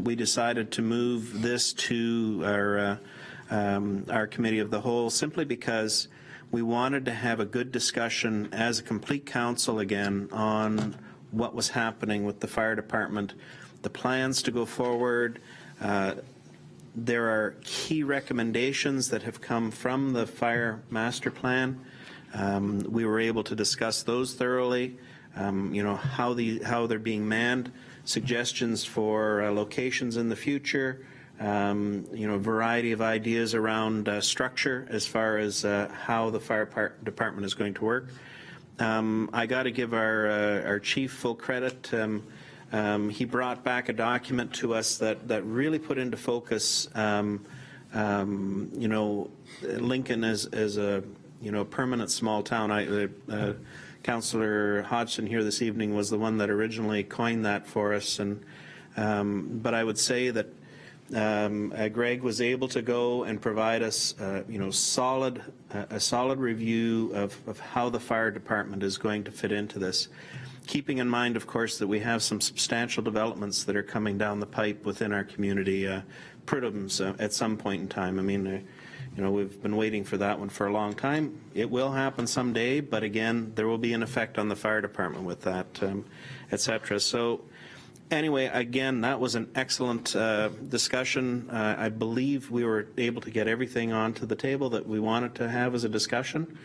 we decided to move this to our Committee of the Whole simply because we wanted to have a good discussion as a complete council again on what was happening with the fire department, the plans to go forward. There are key recommendations that have come from the Fire Master Plan. We were able to discuss those thoroughly, you know, how they're being manned, suggestions for locations in the future, you know, a variety of ideas around structure as far as how the fire department is going to work. I got to give our chief full credit. He brought back a document to us that really put into focus, you know, Lincoln as a, you know, permanent small town. Councillor Hodgson here this evening was the one that originally coined that for us, and but I would say that Greg was able to go and provide us, you know, a solid review of how the fire department is going to fit into this. Keeping in mind, of course, that we have some substantial developments that are coming down the pipe within our community, Prudhome's at some point in time. I mean, you know, we've been waiting for that one for a long time. It will happen someday, but again, there will be an effect on the fire department with that, et cetera. So Anyway, again, that was an excellent discussion. I believe we were able to get everything onto the table that we wanted to have as a discussion.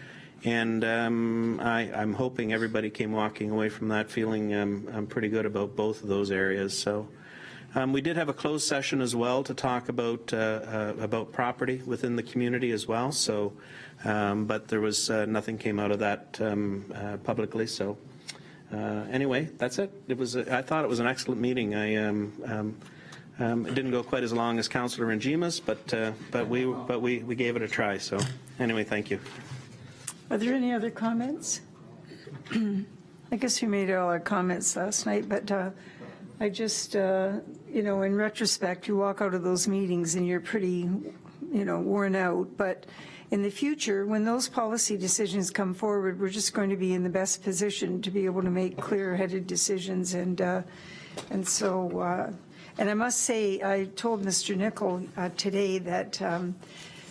And I'm hoping everybody came walking away from that feeling I'm pretty good about both of those areas. So we did have a closed session as well to talk about property within the community as well. So, but there was nothing came out of that publicly. So. Anyway, that's it. I thought it was an excellent meeting. It didn't go quite as long as Councillor Njima's, but we gave it a try. So anyway, thank you. Are there any other comments? I guess we made all our comments last night, but I just, in retrospect, you walk out of those meetings and you're pretty, worn out. But in the future, when those policy decisions come forward, we're just going to be in the best position to be able to make clear-headed decisions. And so, and I must say, I told Mr. Nicol today that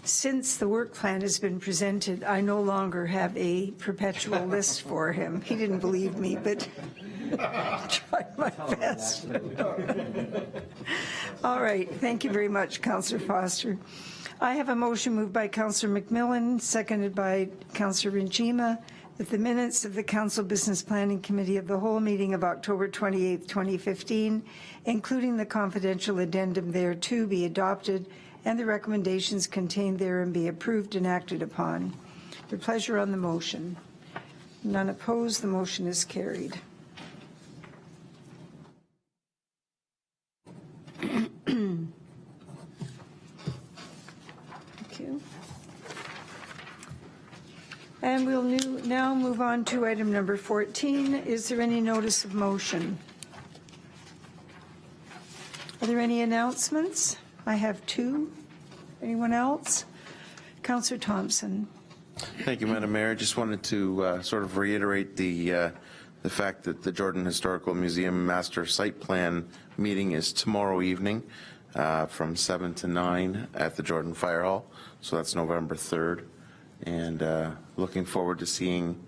since the work plan has been presented, I no longer have a perpetual list for him. He didn't believe me, but I tried my best. All right. Thank you very much, Councillor Foster. I have a motion moved by Councillor McMillan, seconded by Councillor Njima, that the minutes of the Council Business Planning Committee of the whole meeting of October 28, 2015, including the confidential addendum thereto, be adopted and the recommendations contained therein be approved and acted upon. Your pleasure on the motion. None opposed. The motion is carried. And we'll now move on to item number 14. Is there any notice of motion? Are there any announcements? I have two. Anyone else? Councillor Thompson. Thank you, Madam Mayor. I just wanted to sort of reiterate the fact that the Jordan Historical Museum Master Site Plan meeting is tomorrow evening from 7 to 9 at the Jordan Fire Hall. So that's November 3rd. And looking forward to seeing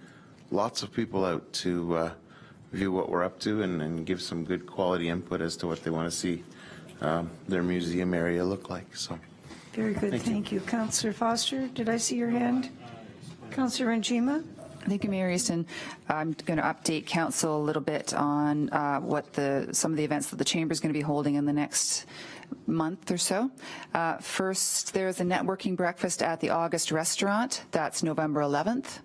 lots of people out to view what we're up to and give some good quality input as to what they want to see their museum area look like. So, very good. Thank you. Councillor Foster, did I see your hand? Councillor Njima? Thank you, Mayor Easton. I'm going to update Council a little bit on some of the events that the Chamber is going to be holding in the next month or so. First, there's a networking breakfast at the August Restaurant. That's November 11th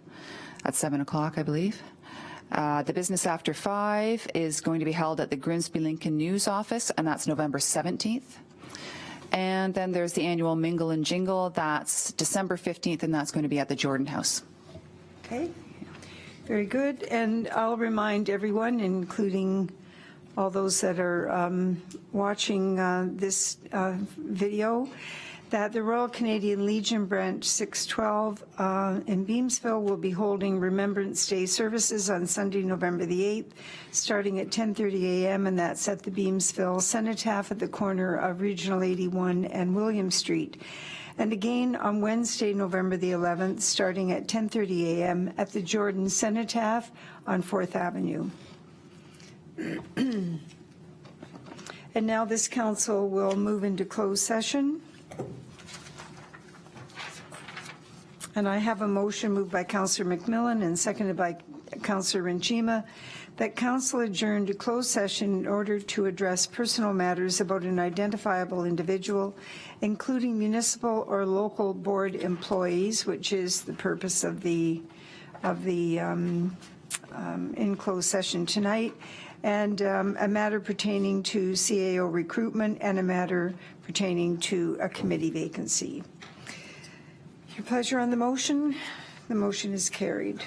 at 7 o'clock, I believe. The Business After 5 is going to be held at the Grimsby Lincoln News Office, and that's November 17th. And then there's the annual Mingle and Jingle. That's December 15th, and that's going to be at the Jordan House. Okay. Very good. And I'll remind everyone, including all those that are watching this video, that the Royal Canadian Legion Branch 612 in Beamsville will be holding Remembrance Day services on Sunday, November the 8th, starting at 10:30 a.m., and that's at the Beamsville Cenotaph at the corner of Regional 81 and William Street. And again on Wednesday, November the 11th, starting at 10:30 a.m. at the Jordan Cenotaph on 4th Avenue. And now this council will move into closed session. And I have a motion moved by Councillor McMillan and seconded by Councillor Njima that council adjourn to closed session in order to address personal matters about an identifiable individual, including municipal or local board employees, which is the purpose of the in closed session tonight, and a matter pertaining to CAO recruitment and a matter pertaining to a committee vacancy. Your pleasure on the motion? The motion is carried.